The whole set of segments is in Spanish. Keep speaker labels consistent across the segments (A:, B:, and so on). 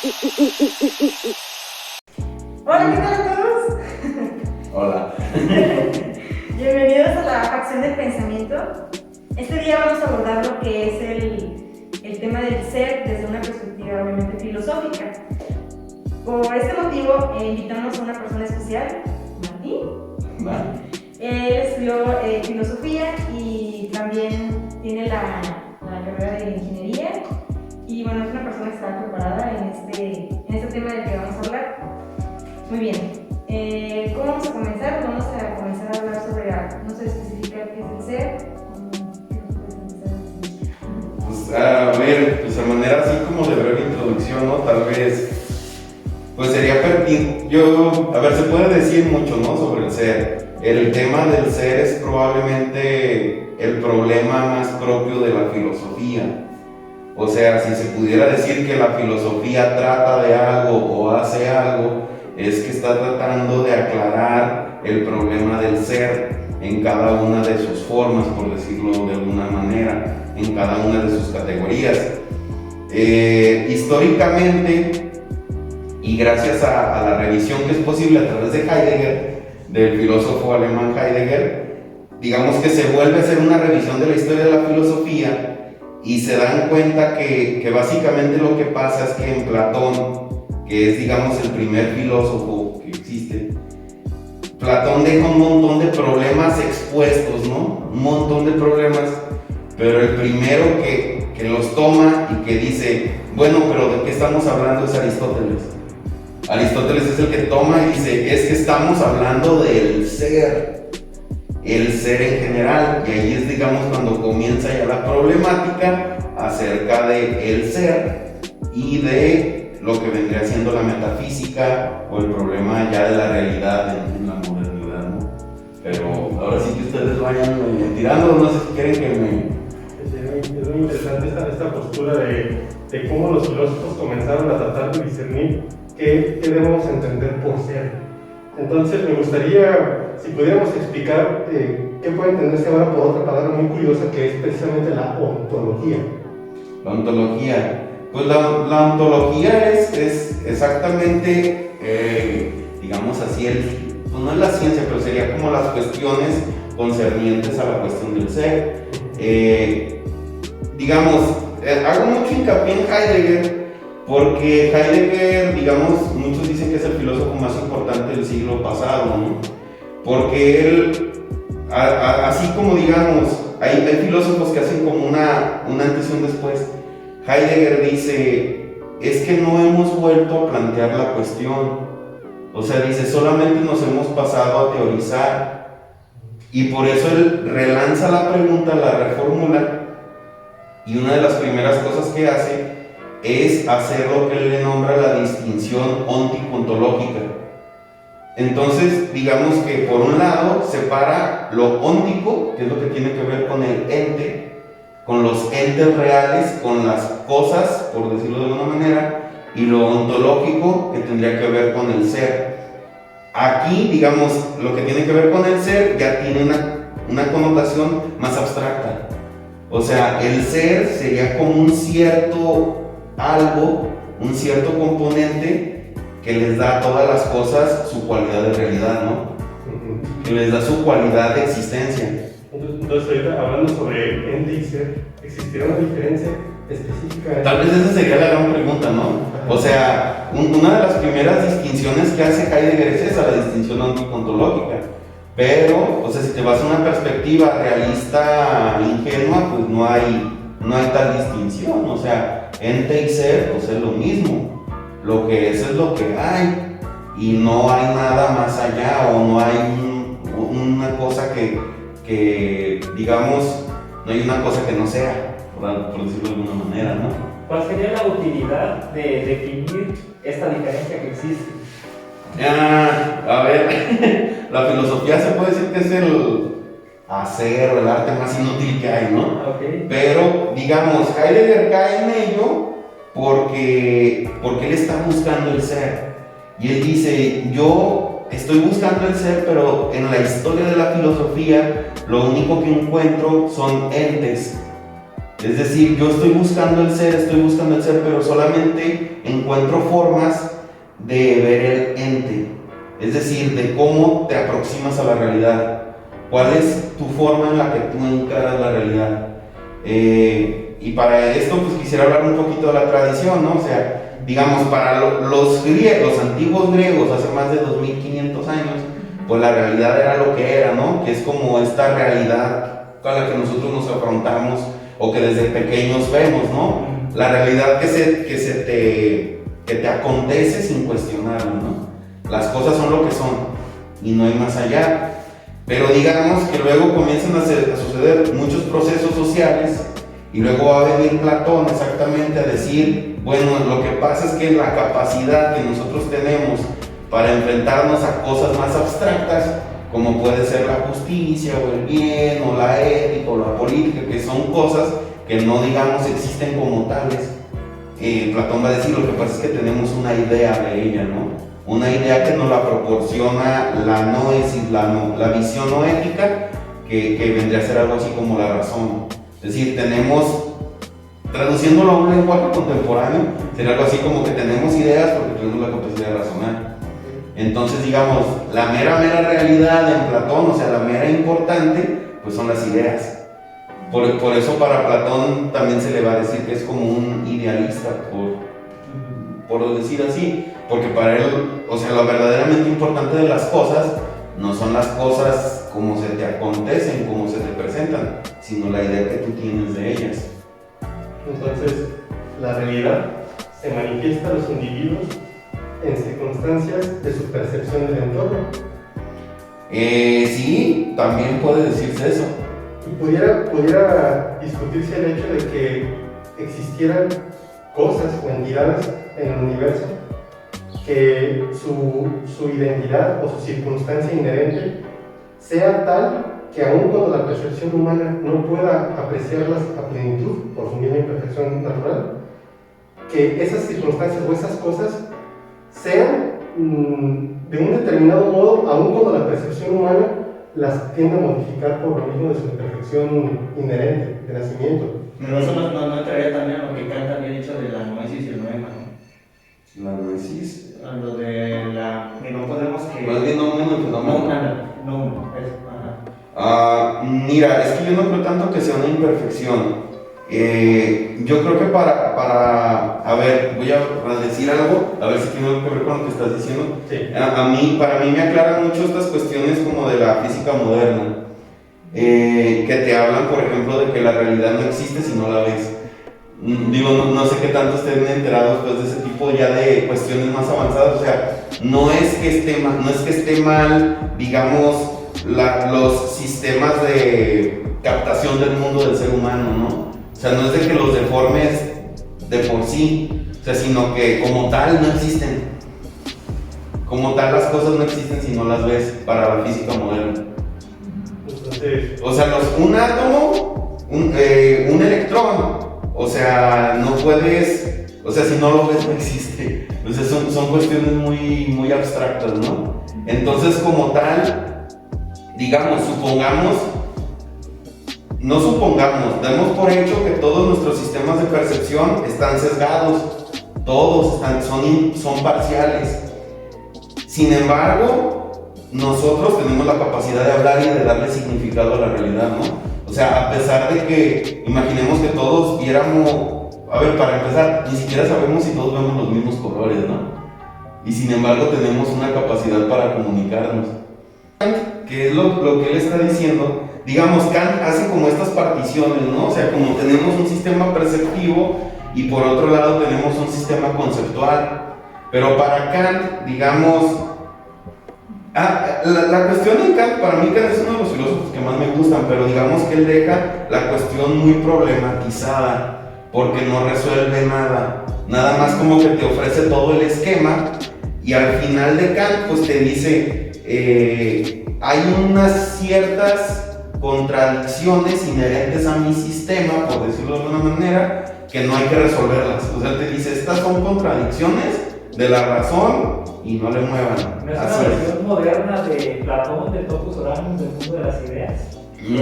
A: Hola, ¿qué tal a todos?
B: Hola.
A: Bienvenidos a la facción del pensamiento. Este día vamos a abordar lo que es el tema del ser desde una perspectiva obviamente filosófica. Por este motivo invitamos a una persona especial, Martín. Él estudió filosofía y también tiene la carrera de ingeniería. Y bueno, es una persona que está preparada en este tema del que vamos a hablar. Muy bien. ¿Cómo vamos a comenzar? Vamos a comenzar a hablar sobre, no sé, especificar qué es el ser.
B: Pues a ver, pues a manera así como de breve introducción, ¿no? Tal vez, pues sería pertinente. A ver, se puede decir mucho, ¿no? Sobre el ser. El tema del ser es probablemente el problema más propio de la filosofía. O sea, si se pudiera decir que la filosofía trata de algo o hace algo, es que está tratando de aclarar el problema del ser en cada una de sus formas, por decirlo de alguna manera, en cada una de sus categorías. Históricamente, y gracias a la revisión que es posible a través de Heidegger, del filósofo alemán Heidegger, digamos que se vuelve a hacer una revisión de la historia de la filosofía y se dan cuenta que básicamente lo que pasa es que en Platón, que es, digamos, el primer filósofo que existe, Platón deja un montón de problemas expuestos, ¿no? Un montón de problemas, pero el primero que los toma y que dice, bueno, pero ¿de qué estamos hablando? Es Aristóteles. Aristóteles es el que toma y dice, es que estamos hablando del ser, el ser en general, y ahí es, digamos, cuando comienza ya la problemática acerca de el ser y de lo que vendría siendo la metafísica o el problema ya de la realidad en la modernidad, ¿no? Pero ahora sí que ustedes vayan tirando, no sé si quieren que me...
C: Es muy interesante esta postura de cómo los filósofos comenzaron a tratar de discernir qué debemos entender por ser. Entonces me gustaría, si pudiéramos explicar qué puede entenderse ahora por otra palabra muy curiosa que es precisamente la ontología.
B: La ontología. Pues la ontología es exactamente, digamos así, pues no es la ciencia, pero sería como las cuestiones concernientes a la cuestión del ser. Digamos, hago mucho hincapié en Heidegger, porque Heidegger, digamos, muchos dicen que es el filósofo más importante del siglo pasado, ¿no? Porque él, así como digamos, hay filósofos que hacen como una antes y un después. Heidegger dice, es que no hemos vuelto a plantear la cuestión. O sea, dice, solamente nos hemos pasado a teorizar. Y por eso él relanza la pregunta, la reformula, y una de las primeras cosas que hace es hacer lo que él le nombra la distinción óntico-ontológica. Entonces, digamos que por un lado separa lo óntico, que es lo que tiene que ver con el ente, con los entes reales, con las cosas, por decirlo de alguna manera, y lo ontológico, que tendría que ver con el ser. Aquí, digamos, lo que tiene que ver con el ser ya tiene una connotación más abstracta. O sea, el ser sería como un cierto algo, un cierto componente que les da a todas las cosas su cualidad de realidad, ¿no? Que les da su cualidad de existencia.
C: Entonces, ahorita hablando sobre ente y ser, ¿existirá una diferencia específica?
B: Tal vez esa sería la gran pregunta, ¿no? O sea, una de las primeras distinciones que hace Heidegger es esa, la distinción ontológica. Pero, o sea, si te vas a una perspectiva realista ingenua, pues no hay tal distinción. O sea, ente y ser, pues es lo mismo. Lo que es lo que hay. Y no hay nada más allá, o no hay una cosa que, digamos, no hay una cosa que no sea, por decirlo de alguna manera, ¿no?
D: ¿Cuál sería la utilidad de definir esta diferencia que existe?
B: A ver, la filosofía se puede decir que es el hacer o el arte más inútil que hay, ¿no?
D: Okay.
B: Pero, digamos, Heidegger cae en ello porque él está buscando el ser. Y él dice, yo estoy buscando el ser, pero en la historia de la filosofía lo único que encuentro son entes. Es decir, yo estoy buscando el ser, pero solamente encuentro formas de ver el ente. Es decir, de cómo te aproximas a la realidad. ¿Cuál es tu forma en la que tú encaras la realidad? Y para esto pues quisiera hablar un poquito de la tradición, ¿no? O sea, digamos, para los antiguos griegos, hace más de 2500 años, pues la realidad era lo que era, ¿no? Que es como esta realidad a la que nosotros nos afrontamos o que desde pequeños vemos, ¿no? La realidad que te acontece sin cuestionarlo, ¿no? Las cosas son lo que son y no hay más allá. Pero digamos que luego comienzan a suceder muchos procesos sociales y luego va a venir Platón exactamente a decir, bueno, lo que pasa es que la capacidad que nosotros tenemos para enfrentarnos a cosas más abstractas, como puede ser la justicia o el bien o la ética o la política, que son cosas que no, digamos, existen como tales. Platón va a decir, lo que pasa es que tenemos una idea de ella, ¿no? Una idea que nos la proporciona la noesis, la visión noética, que vendría a ser algo así como la razón. Es decir, traduciéndolo a un lenguaje contemporáneo, sería algo así como que tenemos ideas porque tenemos la capacidad de razonar. Entonces, digamos, la mera realidad en Platón, o sea, la mera importante, pues son las ideas. Por eso para Platón también se le va a decir que es como un idealista, por decir así, porque para él, o sea, lo verdaderamente importante de las cosas no son las cosas como se te acontecen, como se te presentan, sino la idea que tú tienes de ellas.
C: Entonces, la realidad se manifiesta a los individuos en circunstancias de su percepción del entorno.
B: Sí, también puede decirse eso.
C: Y pudiera discutirse el hecho de que existieran cosas o entidades en el universo que su identidad o su circunstancia inherente sea tal que aun cuando la percepción humana no pueda apreciarlas a plenitud por su misma imperfección natural, que esas circunstancias o esas cosas sean de un determinado modo, aun cuando la percepción humana las tiende a modificar por lo mismo de su imperfección inherente, de nacimiento.
D: Pero eso no entraría también a lo que Kant había dicho de la noesis y el noema, ¿no?
B: La noesis.
D: A lo de la. Que no podemos que.
B: Más bien no menos, mira, es que yo no creo tanto que sea una imperfección. Yo creo que a ver, voy a decir algo, a ver si tiene algo que ver con lo que estás diciendo.
C: Sí.
B: Para mí me aclaran mucho estas cuestiones como de la física moderna, que te hablan, por ejemplo, de que la realidad no existe si no la ves. Digo, no sé qué tanto estén enterados pues, de ese tipo ya de cuestiones más avanzadas. O sea, no es que esté mal, digamos, los sistemas de captación del mundo del ser humano, ¿no? O sea, no es de que los deformes de por sí, o sea, sino que como tal no existen. Como tal las cosas no existen si no las ves para la física moderna.
C: Entonces,
B: O sea, un átomo, un electrón, o sea, no puedes, o sea, si no lo ves no existe. Entonces son cuestiones muy abstractas, ¿no? Entonces, como tal, digamos, demos por hecho que todos nuestros sistemas de percepción están sesgados, todos son parciales. Sin embargo, nosotros tenemos la capacidad de hablar y de darle significado a la realidad, ¿no? O sea, a pesar de que imaginemos que todos viéramos, a ver, para empezar, ni siquiera sabemos si todos vemos los mismos colores, ¿no? Y sin embargo tenemos una capacidad para comunicarnos. Que es lo que él está diciendo. Digamos, Kant hace como estas particiones, ¿no? O sea, como tenemos un sistema perceptivo y por otro lado tenemos un sistema conceptual. Pero para Kant, digamos, la cuestión de Kant, para mí Kant es uno de los filósofos que más me gustan, pero digamos que él deja la cuestión muy problematizada, porque no resuelve nada más como que te ofrece todo el esquema, y al final de Kant pues te dice, hay unas ciertas contradicciones inherentes a mi sistema, por decirlo de alguna manera, que no hay que resolverlas. O sea, te dice, estas son contradicciones de la razón y no le muevan.
D: ¿No es una versión moderna de Platón, del Topos Oramus, del mundo de las ideas?
B: No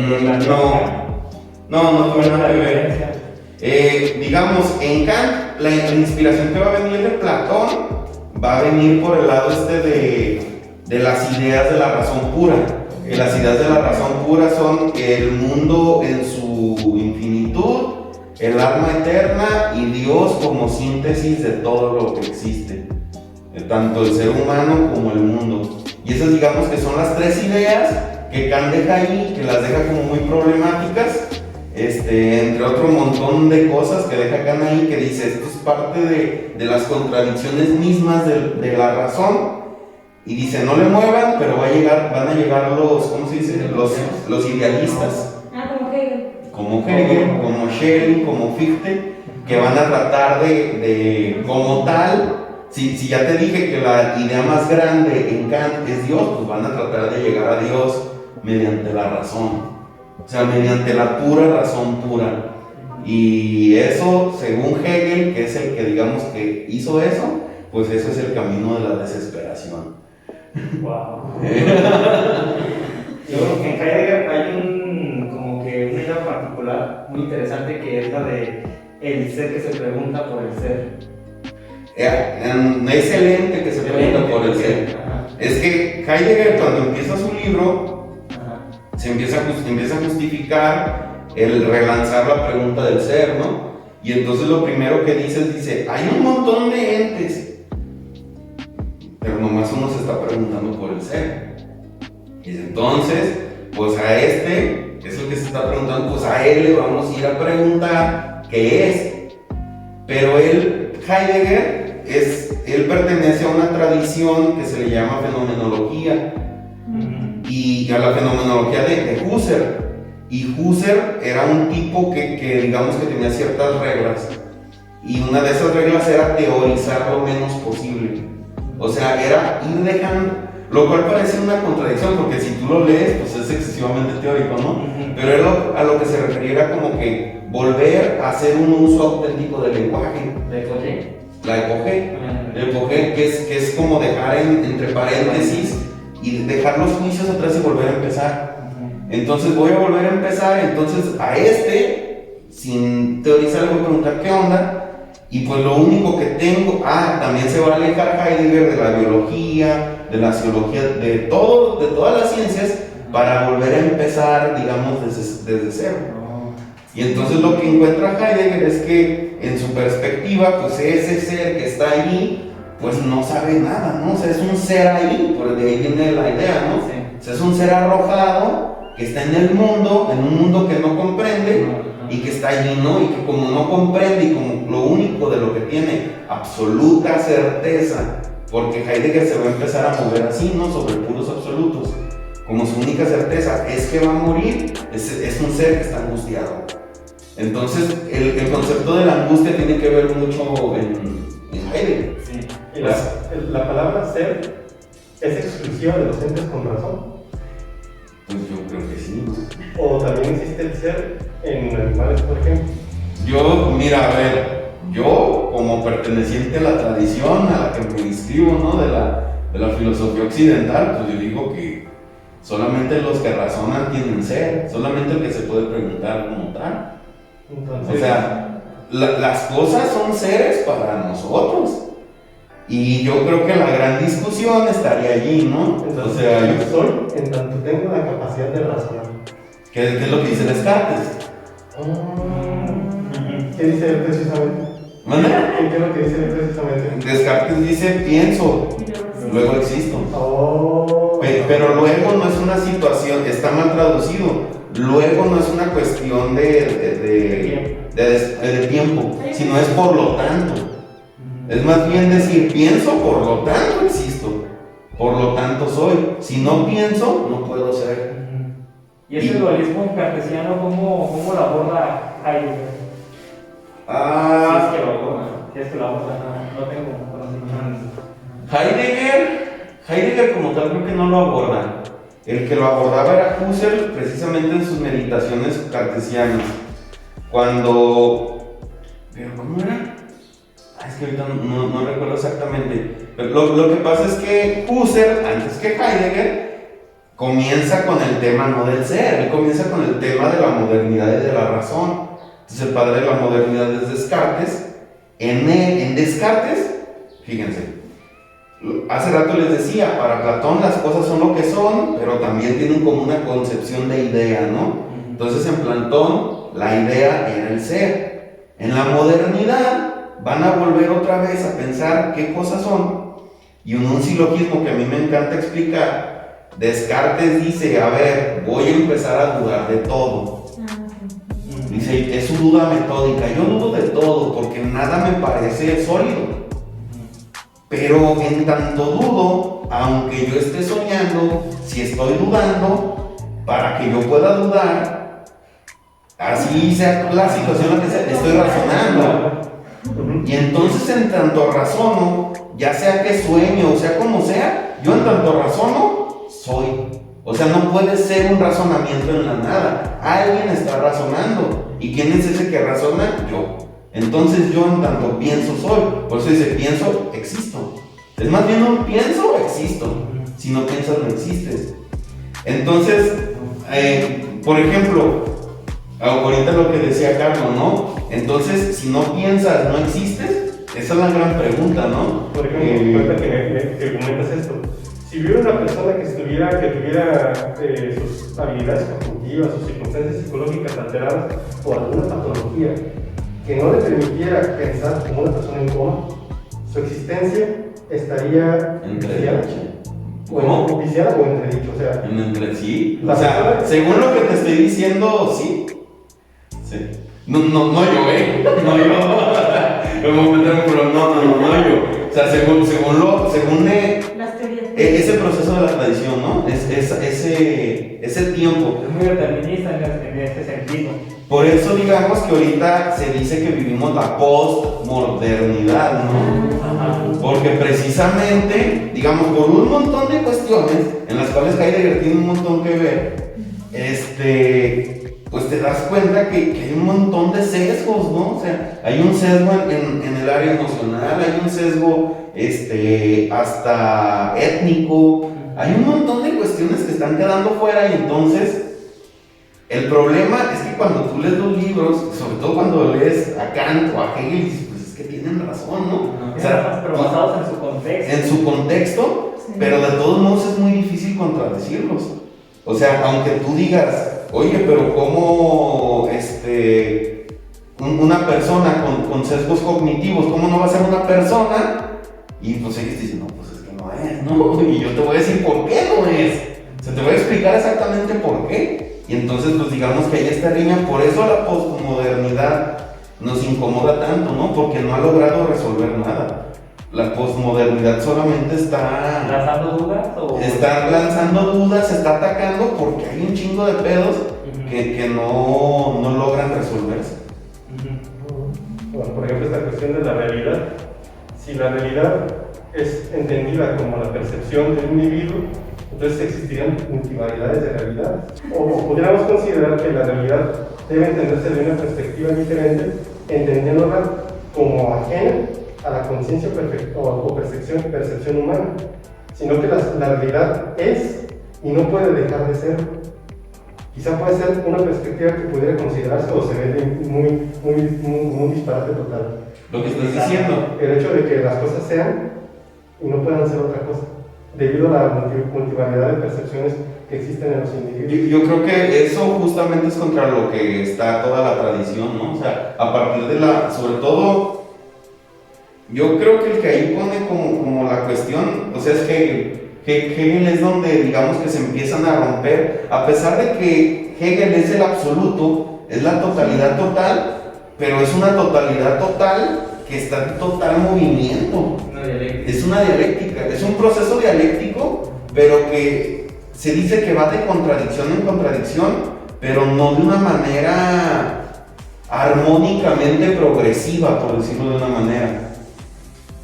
B: tiene nada que ver. Digamos, en Kant, la inspiración que va a venir de Platón va a venir por el lado de las ideas de la razón pura. Que las ideas de la razón pura son el mundo en su infinitud, el alma eterna y Dios como síntesis de todo lo que existe, tanto el ser humano como el mundo. Y esas, digamos, que son las tres ideas que Kant deja ahí, que las deja como muy problemáticas, entre otro montón de cosas que deja Kant ahí, que dice, esto es parte de las contradicciones mismas de la razón. Y dice, no le muevan, pero van a llegar los, ¿cómo se dice? Los idealistas.
A: Como Hegel.
B: Como Hegel, como Schelling, como Fichte, que van a tratar de como tal, si ya te dije que la idea más grande en Kant es Dios, pues van a tratar de llegar a Dios mediante la razón. O sea, mediante la pura razón pura. Y eso, según Hegel, que es el que digamos que hizo eso, pues eso es el camino de la desesperación.
D: Wow. Yo creo que en Heidegger hay como que una idea particular muy interesante que es la de el ser que se pregunta por el ser.
B: Es el ente que se pregunta por el ser.
D: Ajá.
B: Es que Heidegger, cuando empieza su libro,
D: Ajá.
B: se empieza a justificar el relanzar la pregunta del ser, ¿no? Y entonces lo primero que dice, hay un montón de entes, pero nomás uno se está preguntando por el ser. Y entonces, pues a este, que es el que se está preguntando, pues a él le vamos a ir a preguntar qué es. Pero Heidegger, él pertenece a una tradición que se le llama fenomenología, y a la fenomenología de Husserl. Y Husserl era un tipo que digamos que tenía ciertas reglas, y una de esas reglas era teorizar lo menos posible. O sea, era ir dejando, lo cual parece una contradicción, porque si tú lo lees, pues es excesivamente teórico, ¿no? Pero él a lo que se refería era como que volver a hacer un uso auténtico del lenguaje.
D: ¿De Cogé?
B: La epogé, que es como dejar entre paréntesis y dejar los juicios atrás y volver a empezar. Entonces voy a volver a empezar, entonces a sin teorizar, le voy a preguntar qué onda. Y pues lo único que tengo, también se va a alejar Heidegger de la biología, de la sociología, de todas las ciencias, para volver a empezar, digamos, desde cero. Y entonces lo que encuentra Heidegger es que en su perspectiva, pues ese ser que está allí, pues no sabe nada, ¿no? O sea, es un ser ahí, por de ahí viene la idea, ¿no?
D: Sí.
B: O sea, es un ser arrojado que está en el mundo, en un mundo que no comprende, y que está allí, ¿no? Y que como no comprende y como lo único de lo que tiene absoluta certeza, porque Heidegger se va a empezar a mover así, ¿no? Sobre puros absolutos. Como su única certeza es que va a morir, es un ser que está angustiado. Entonces, el concepto de la angustia tiene que ver mucho en Heidegger.
D: Sí.
C: Y la palabra ser es exclusiva de los entes con razón.
B: Pues yo creo que sí, ¿no?
C: O también existe el ser en animales, por ejemplo.
B: Mira, a ver, yo como perteneciente a la tradición a la que me inscribo, ¿no? De la filosofía occidental, pues yo digo que solamente los que razonan tienen ser, solamente el que se puede preguntar como tal.
C: Entonces,
B: O sea, las cosas son seres para nosotros. Y yo creo que la gran discusión estaría allí, ¿no?
C: entonces
B: O sea,
C: yo soy en tanto tengo la capacidad de razonar.
B: ¿qué es lo que dice Descartes?
C: ¿Qué dice él precisamente?
B: ¿Mande?
C: ¿Qué es lo que dice él precisamente?
B: Descartes dice pienso, luego existo. Pero luego no es una situación, está mal traducido. Luego no es una cuestión de tiempo, sino es por lo tanto. Es más bien decir, pienso, por lo tanto existo, por lo tanto soy. Si no pienso, no puedo ser.
D: ¿Y ese dualismo cartesiano cómo lo aborda Heidegger? Si es que lo aborda, no tengo conocimiento.
B: Heidegger como tal creo que no lo aborda. El que lo abordaba era Husserl, precisamente en sus meditaciones cartesianas. ¿Pero cómo era? Es que ahorita no recuerdo exactamente. Pero lo que pasa es que Husserl, antes que Heidegger, comienza con el tema no del ser, él comienza con el tema de la modernidad y de la razón. Entonces el padre de la modernidad es Descartes. En Descartes, fíjense, hace rato les decía, para Platón las cosas son lo que son, pero también tienen como una concepción de idea, ¿no? Entonces en Platón la idea era el ser. En la modernidad van a volver otra vez a pensar qué cosas son, y en un silogismo que a mí me encanta explicar, Descartes dice, a ver, voy a empezar a dudar de todo. Dice, es su duda metódica, yo dudo de todo porque nada me parece sólido. Pero en tanto dudo, aunque yo esté soñando, si estoy dudando, para que yo pueda dudar, así sea la situación en la que sea, estoy razonando. Y entonces en tanto razono, ya sea que sueño o sea como sea, yo en tanto razono, soy. O sea, no puede ser un razonamiento en la nada. Alguien está razonando. ¿Y quién es ese que razona? Yo. Entonces yo en tanto pienso, soy. Por eso dice, pienso, existo. Es más bien un pienso, existo. Si no piensas, no existes. Entonces, por ejemplo, ahorita lo que decía Carlos, ¿no? Entonces, si no piensas, ¿no existes? Esa es la gran pregunta, ¿no?
C: Por ejemplo, ahorita que comentas esto, si hubiera una persona que tuviera sus habilidades cognitivas, sus circunstancias psicológicas alteradas por alguna patología que no le permitiera pensar como una persona en coma, su existencia estaría viciada.
B: ¿Cómo?
C: Viciada o entredicho, o sea.
B: Sí. O sea, según lo que te estoy diciendo, sí. Sí. No yo, No yo. Pero no yo. O sea, según
A: las teorías.
B: ese proceso de la tradición, ¿no? Ese tiempo.
D: Es muy determinista en este sentido.
B: Por eso digamos que ahorita se dice que vivimos la postmodernidad, ¿no? Porque precisamente, digamos, por un montón de cuestiones en las cuales Heidegger tiene un montón que ver, pues te das cuenta que hay un montón de sesgos, ¿no? O sea, hay un sesgo en el área emocional, hay un sesgo hasta étnico, hay un montón de cuestiones que están quedando fuera, y entonces el problema es que cuando tú lees los libros, sobre todo cuando lees a Kant o a Hegel, dices, pues es que tienen razón, ¿no?
D: O sea, pero basados en su contexto.
B: En su contexto, sí. Pero de todos modos es muy difícil contradecirlos. O sea, aunque tú digas, oye, pero ¿cómo una persona con sesgos cognitivos, cómo no va a ser una persona? Y pues ellos dicen, no, pues es que no es, ¿no? Y yo te voy a decir por qué no es. O sea, te voy a explicar exactamente por qué. Y entonces, pues digamos que hay esta riña, por eso la postmodernidad nos incomoda tanto, ¿no? Porque no ha logrado resolver nada. La postmodernidad solamente está
D: ¿Lanzando dudas?
B: Está lanzando dudas, se está atacando porque hay un chingo de pedos que no logran resolverse.
C: Bueno, por ejemplo, esta cuestión de la realidad. Si la realidad es entendida como la percepción del individuo, entonces existirían multivariedades de realidad. O podríamos considerar que la realidad debe entenderse de una perspectiva diferente, entendiéndola como ajena a la conciencia o percepción humana, sino que la realidad es y no puede dejar de ser. Quizá puede ser una perspectiva que pudiera considerarse o se ve muy disparate total.
B: Lo que estás diciendo.
C: El hecho de que las cosas sean y no puedan ser otra cosa, debido a la multivariedad de percepciones que existen en los individuos.
B: Yo creo que eso justamente es contra lo que está toda la tradición, ¿no? O sea, a partir de sobre todo, yo creo que el que ahí pone como la cuestión, o sea, es Hegel. Hegel es donde, digamos, que se empiezan a romper, a pesar de que Hegel es el absoluto, es la totalidad total, pero es una totalidad total que está en total movimiento. Es una dialéctica, es un proceso dialéctico, pero que se dice que va de contradicción en contradicción, pero no de una manera armónicamente progresiva, por decirlo de una manera.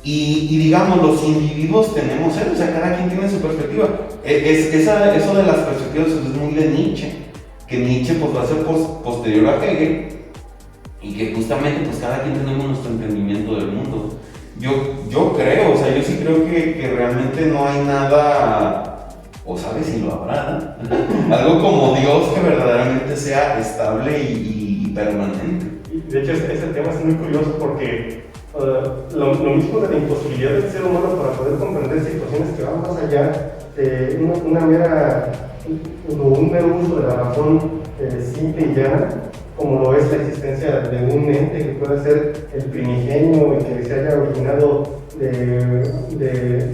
B: Y digamos, los individuos tenemos eso, o sea, cada quien tiene su perspectiva. Eso de las perspectivas es muy de Nietzsche, que Nietzsche pues va a ser posterior a Hegel, y que justamente pues cada quien tenemos nuestro entendimiento del mundo. Yo creo, o sea, yo sí creo que realmente no hay nada, o sabes si lo habrá, ¿no? Algo como Dios que verdaderamente sea estable y permanente.
C: de hecho ese tema es muy curioso porque lo mismo de la imposibilidad del ser humano para poder comprender situaciones que van más allá de una mera o un mero uso de la razón simple y llana, como lo es la existencia de un ente que pueda ser el primigenio y que se haya originado de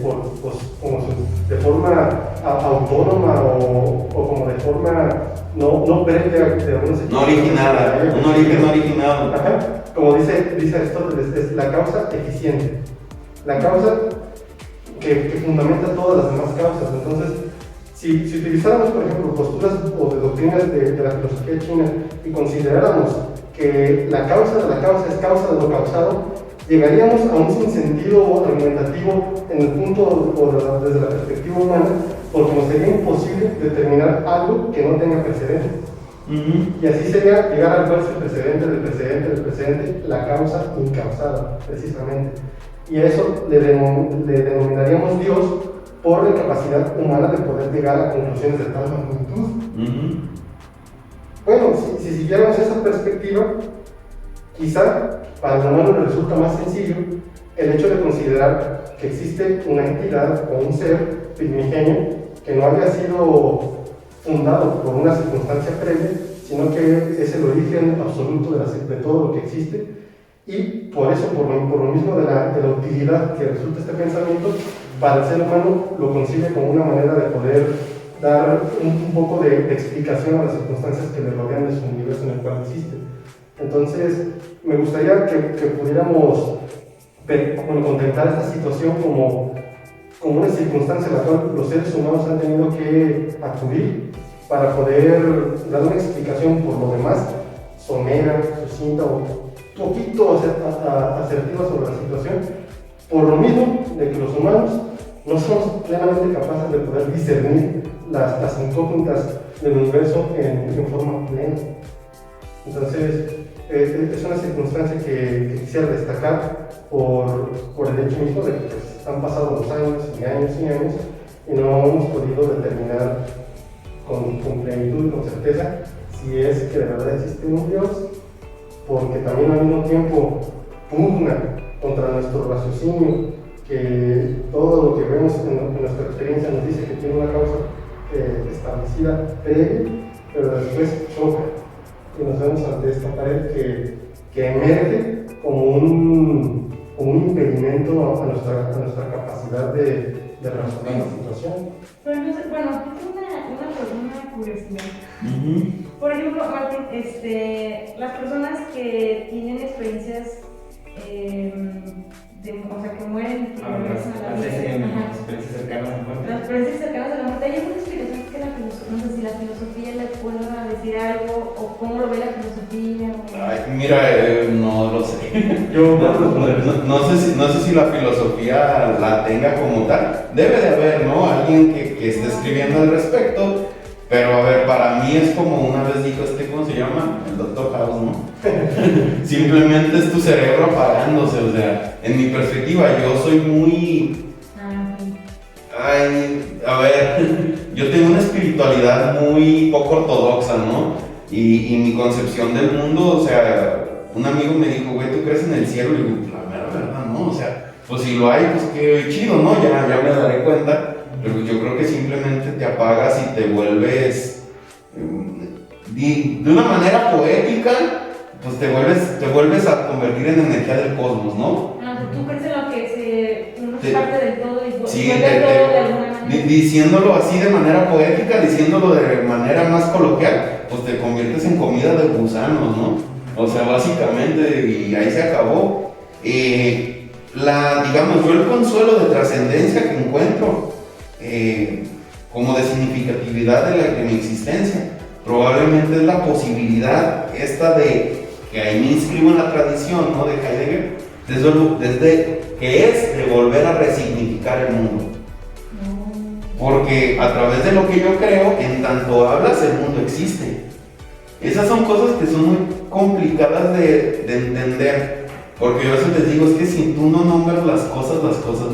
C: forma autónoma o como de forma no previa de alguna
B: No originada, un origen originado.
C: Ajá. Como dice Aristóteles, es la causa eficiente. La causa que fundamenta todas las demás causas. Entonces, si utilizáramos, por ejemplo, posturas o de doctrinas de la filosofía china y consideráramos que la causa de la causa es causa de lo causado, llegaríamos a un sinsentido argumentativo en el punto o desde la perspectiva humana, porque nos sería imposible determinar algo que no tenga precedente. Y así sería llegar al verso precedente del precedente del precedente, la causa incausada, precisamente. Y a eso le denominaríamos Dios por la incapacidad humana de poder llegar a conclusiones de tal magnitud. Bueno, si siguiéramos esa perspectiva, quizá para el humano le resulta más sencillo el hecho de considerar que existe una entidad o un ser primigenio que no haya sido fundado por una circunstancia previa, sino que es el origen absoluto de todo lo que existe, y por eso, por lo mismo de la utilidad que resulta este pensamiento, para el ser humano lo concibe como una manera de poder dar un poco de explicación a las circunstancias que le rodean de su universo en el cual existe. Entonces, me gustaría que pudiéramos contemplar esta situación como una circunstancia en la cual los seres humanos han tenido que acudir para poder dar una explicación por lo demás somera, sucinta o poquito asertiva sobre la situación, por lo mismo de que los humanos no somos plenamente capaces de poder discernir las incógnitas del universo en forma plena. Entonces, es una circunstancia que quisiera destacar por el hecho mismo de que pues, han pasado los años y años y años y no hemos podido determinar con plenitud y con certeza si es que de verdad existe un Dios, porque también al mismo tiempo pugna contra nuestro raciocinio, que todo lo que vemos en nuestra experiencia nos dice que tiene una causa establecida previa, pero después choca y nos vemos ante esta pared que emerge como un impedimento a nuestra capacidad de razonar la situación.
A: Pero entonces, bueno, tengo una curiosidad. Por ejemplo, Martín, las personas que tienen experiencias, o sea, que mueren y regresan a la vida.
D: Las experiencias cercanas a la muerte.
A: Las experiencias cercanas a la muerte. ¿Hay alguna explicación que no sé si la filosofía le pueda decir algo o cómo lo ve la filosofía?
B: Ay, mira, no lo sé.
C: Yo
B: no sé si la filosofía la tenga como tal. Debe de haber, ¿no? Alguien que esté escribiendo al respecto. Pero a ver, para mí es como una vez dijo ¿cómo se llama? El Dr. House, ¿no? Simplemente es tu cerebro apagándose, o sea, en mi perspectiva, yo soy muy... Ay, a ver, yo tengo una espiritualidad muy poco ortodoxa, ¿no? Y mi concepción del mundo, o sea, un amigo me dijo, güey, ¿tú crees en el cielo? Y digo, la mera verdad, ¿no? O sea, pues si lo hay, pues qué chido, ¿no? Ya me daré cuenta. Pero yo creo que simplemente te apagas y te vuelves, de una manera poética, pues te vuelves a convertir en energía del cosmos, ¿no?
A: ¿Tú crees en lo que uno es parte del todo y
B: sí,
A: vuelve todo de alguna manera?
B: Diciéndolo así de manera poética, diciéndolo de manera más coloquial, pues te conviertes en comida de gusanos, ¿no? O sea, básicamente, y ahí se acabó. Digamos, yo el consuelo de trascendencia que encuentro, como de significatividad de mi existencia, probablemente es la posibilidad esta de que ahí me inscribo en la tradición, ¿no? De Heidegger, desde que es de volver a resignificar el mundo. Porque a través de lo que yo creo, en tanto hablas, el mundo existe. Esas son cosas que son muy complicadas de entender. Porque yo a veces les digo, es que si tú no nombras las cosas no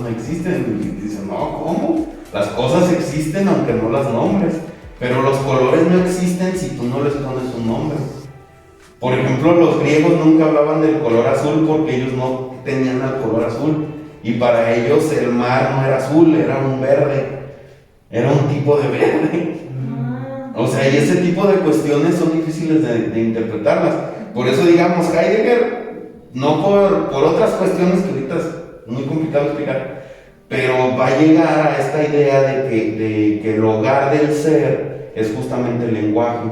B: existen. Y dicen, no, ¿cómo? Las cosas existen aunque no las nombres. Pero los colores no existen si tú no les pones un nombre. Por ejemplo, los griegos nunca hablaban del color azul porque ellos no tenían el color azul. Y para ellos el mar no era azul, era un verde. Era un tipo de verde. O sea, y ese tipo de cuestiones son difíciles de interpretarlas. Por eso, digamos, Heidegger, no por otras cuestiones que ahorita es muy complicado explicar, pero va a llegar a esta idea de que el hogar del ser es justamente el lenguaje.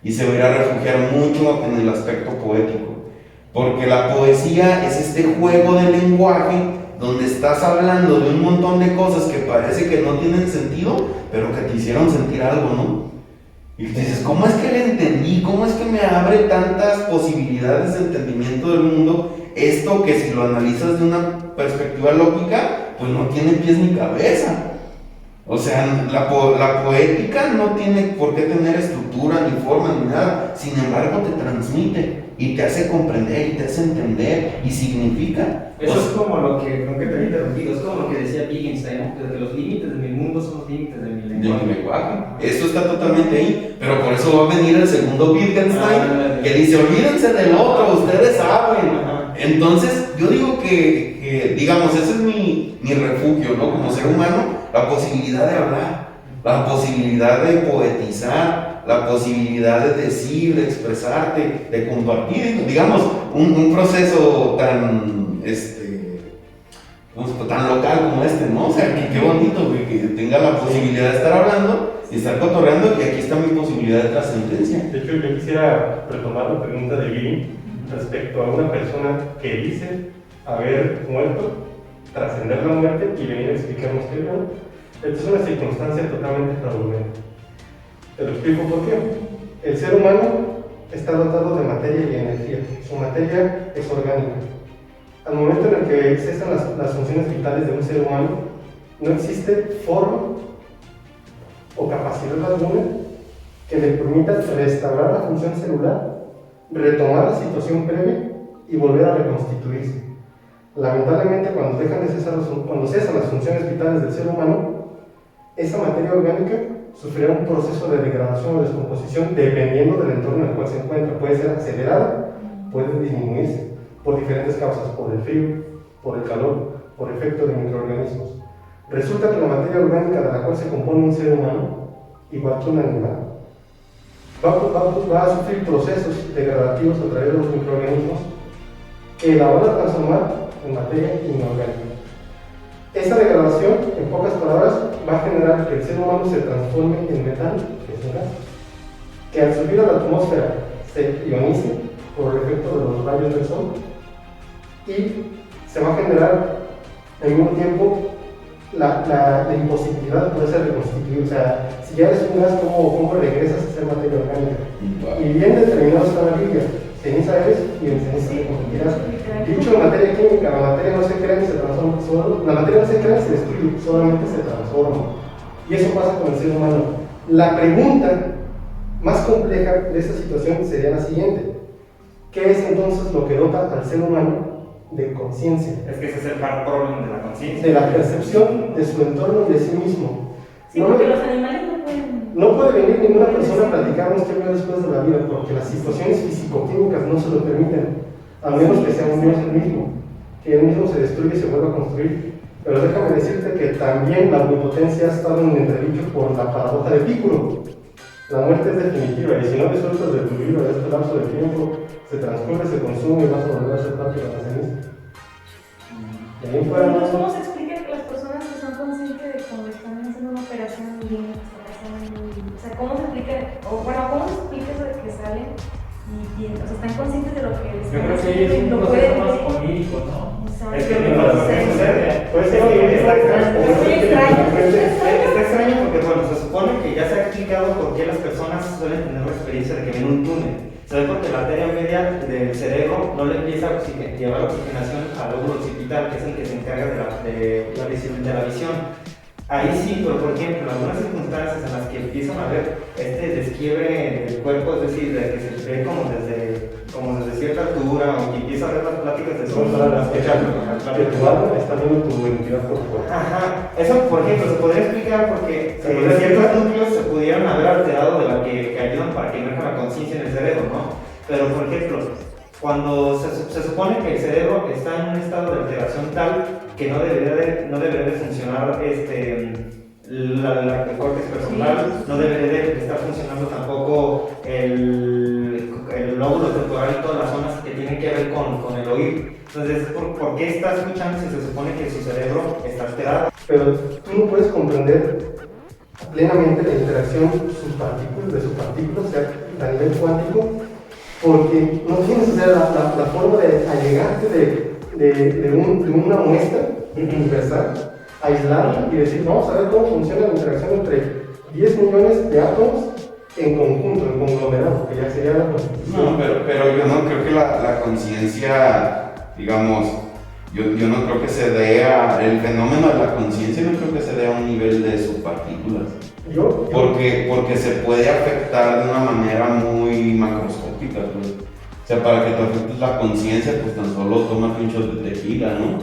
B: Y se va a ir a refugiar mucho en el aspecto poético. Porque la poesía es este juego de lenguaje donde estás hablando de un montón de cosas que parece que no tienen sentido, pero que te hicieron sentir algo, ¿no? Y dices, ¿cómo es que le entendí? ¿Cómo es que me abre tantas posibilidades de entendimiento del mundo? Esto que si lo analizas de una perspectiva lógica, pues no tiene pies ni cabeza. O sea, la poética no tiene por qué tener estructura, ni forma, ni nada. Sin embargo, te transmite y te hace comprender y te hace entender y significa.
D: Eso es como lo que, aunque te he interrumpido, es como lo que decía Wittgenstein, ¿no? Que los límites de mi mundo son los límites de mi lenguaje.
B: De mi lenguaje. Eso está totalmente ahí. Pero por eso va a venir el segundo Wittgenstein, que dice, olvídense del otro, ustedes saben. Entonces, yo digo que digamos, ese es mi refugio, ¿no? Como ser humano, la posibilidad de hablar, la posibilidad de poetizar, la posibilidad de decir, de expresarte, de compartir, digamos, un proceso tan, tan local como este, ¿no? O sea, qué bonito, güey, que tenga la posibilidad de estar hablando y estar cotorreando, y aquí está mi posibilidad de trascendencia.
C: De hecho, yo quisiera retomar la pregunta de Billy respecto a una persona que dice haber muerto, trascender la muerte y venir a explicarnos qué era. Esta es una circunstancia totalmente fraudulenta. Te lo explico por qué. El ser humano está dotado de materia y energía. Su materia es orgánica. Al momento en el que cesan las funciones vitales de un ser humano, no existe forma o capacidad alguna que le permita restaurar la función celular, retomar la situación previa y volver a reconstituirse. Lamentablemente, cuando cesan las funciones vitales del ser humano, esa materia orgánica sufrirá un proceso de degradación o descomposición dependiendo del entorno en el cual se encuentra. Puede ser acelerada, puede disminuirse por diferentes causas, por el frío, por el calor, por efecto de microorganismos. Resulta que la materia orgánica de la cual se compone un ser humano, igual que un animal, va a sufrir procesos degradativos a través de los microorganismos que la van a transformar en materia inorgánica. Esta degradación, en pocas palabras, va a generar que el ser humano se transforme en metano, que es un gas, que al subir a la atmósfera se ionice por el efecto de los rayos del sol y se va a generar al mismo tiempo la imposibilidad de poderse reconstituir. O sea, si ya eres un gas, ¿cómo regresas a ser materia orgánica? Y bien determinado está la Biblia: ceniza eres y en ceniza te convertirás. Dicho en materia química, la materia no se crea ni se transforma, la materia no se crea ni se destruye, solamente se transforma. Y eso pasa con el ser humano. La pregunta más compleja de esta situación sería la siguiente: ¿qué es entonces lo que dota al ser humano de conciencia?
D: Es que ese es el hard problem de la conciencia.
C: De la percepción de su entorno y de sí mismo.
A: Sí, porque los animales no pueden.
C: No puede venir ninguna persona a platicarnos qué viene después de la vida, porque las situaciones físico-químicas no se lo permiten, a menos que sea un Dios el mismo, que él mismo se destruye y se vuelva a construir. Pero déjame decirte que también la omnipotencia ha estado en entredicho por la paradoja de Epicuro. La muerte es definitiva, y si no disfrutas de tu vida, de este lapso de tiempo, se transcurre, se consume y vas a volver a ser parte de la ceniza. Y ahí fuera,
A: Entonces, ¿cómo se explica que las personas que son conscientes de cuando están haciendo una operación bien, o sea, ¿cómo se explica, cómo se explica eso de que salen y o sea, están conscientes de lo que
E: Yo creo que es un proceso más onírico, ¿no?
D: Es que lo que sucede,
C: puede ser
D: está
A: extraño.
D: Está extraño porque, bueno, se supone que ya se ha explicado por qué las personas suelen tener la experiencia de que ven un túnel. Se ve porque la arteria media del cerebro no le empieza a llevar oxigenación al lóbulo occipital, que es el que se encarga de la visión. Ahí sí, pero por ejemplo, en algunas circunstancias en las que empiezan a ver este desquiebre del cuerpo, es decir, de que se ve como desde cierta altura, o que empieza a ver las pláticas de sol,
C: que tu alma está viendo tu identidad corporal.
D: Ajá, eso por ejemplo se podría explicar porque ciertos núcleos se pudieran haber alterado de la que ayudan para que emerja la conciencia en el cerebro, ¿no? Pero, por ejemplo, cuando se supone que el cerebro está en un estado de alteración tal que no debería de funcionar el córtex personal, no debería de estar funcionando tampoco el lóbulo temporal y todas las zonas que tienen que ver con el oído. Entonces, ¿por qué está escuchando si se supone que su cerebro está alterado?
C: Pero tú no puedes comprender plenamente la interacción de sus partículas, o sea, a nivel cuántico, porque no tienes, o sea, la forma de allegarte de una muestra universal, aislarla y decir, vamos a ver cómo funciona la interacción entre 10 millones de átomos en conjunto, en conglomerado, que ya sería la constitución.
B: No, pero yo no creo que la conciencia, digamos, yo no creo que se dé el fenómeno de la conciencia, no creo que se dé a un nivel de subpartículas. Porque se puede afectar de una manera muy macroscópica, pues. O sea, para que te afectes la conciencia, pues tan solo tómate un shot de tequila, ¿no?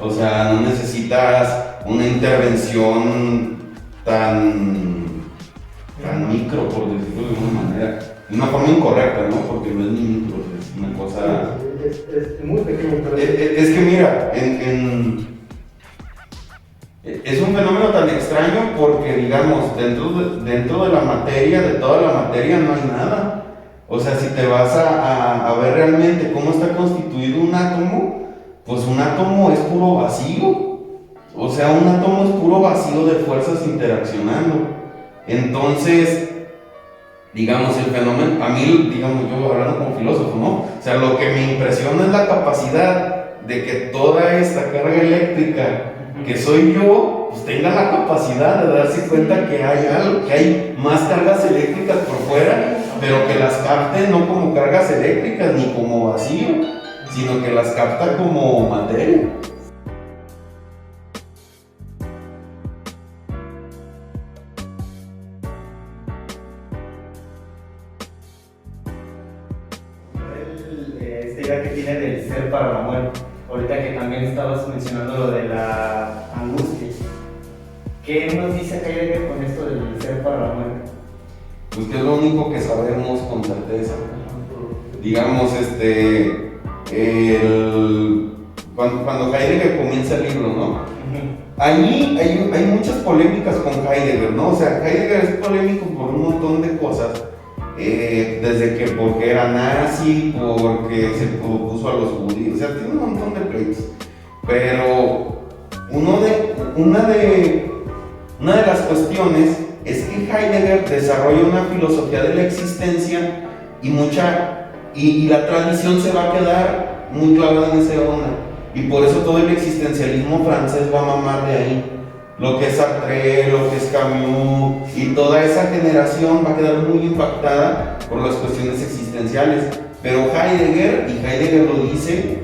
B: O sea, no necesitas una intervención tan micro, por decirlo de una manera. De una forma incorrecta, ¿no? Porque no es ni micro, es una cosa...
C: Es muy pequeño. Pero...
B: Es que mira, es un fenómeno tan extraño porque, digamos, dentro de la materia, de toda la materia, no hay nada. O sea, si te vas a ver realmente cómo está constituido un átomo, pues un átomo es puro vacío. O sea, un átomo es puro vacío de fuerzas interaccionando. Entonces, digamos, el fenómeno, a mí, digamos, yo hablando como filósofo, ¿no? O sea, lo que me impresiona es la capacidad de que toda esta carga eléctrica que soy yo, pues tenga la capacidad de darse cuenta que hay algo, que hay más cargas eléctricas por fuera, pero que las capte no como cargas eléctricas ni como vacío, sino que las capta como materia.
D: Esta idea que tiene del ser para la muerte. Ahorita que también estabas mencionando lo de la angustia. ¿Qué nos dice Heidegger con esto del ser para la muerte?
B: Pues que es lo único que sabemos con certeza. Digamos, cuando Heidegger comienza el libro, ¿no? Allí hay muchas polémicas con Heidegger, ¿no? O sea, Heidegger es polémico por un montón de cosas. Desde que porque era nazi, porque se opuso a los judíos, o sea, tiene un montón de pleitos. Pero una de las cuestiones es que Heidegger desarrolla una filosofía de la existencia y la tradición se va a quedar muy clavada en esa onda. Y por eso todo el existencialismo francés va a mamar de ahí. Lo que es Sartre, lo que es Camus y toda esa generación va a quedar muy impactada por las cuestiones existenciales. Pero Heidegger lo dice,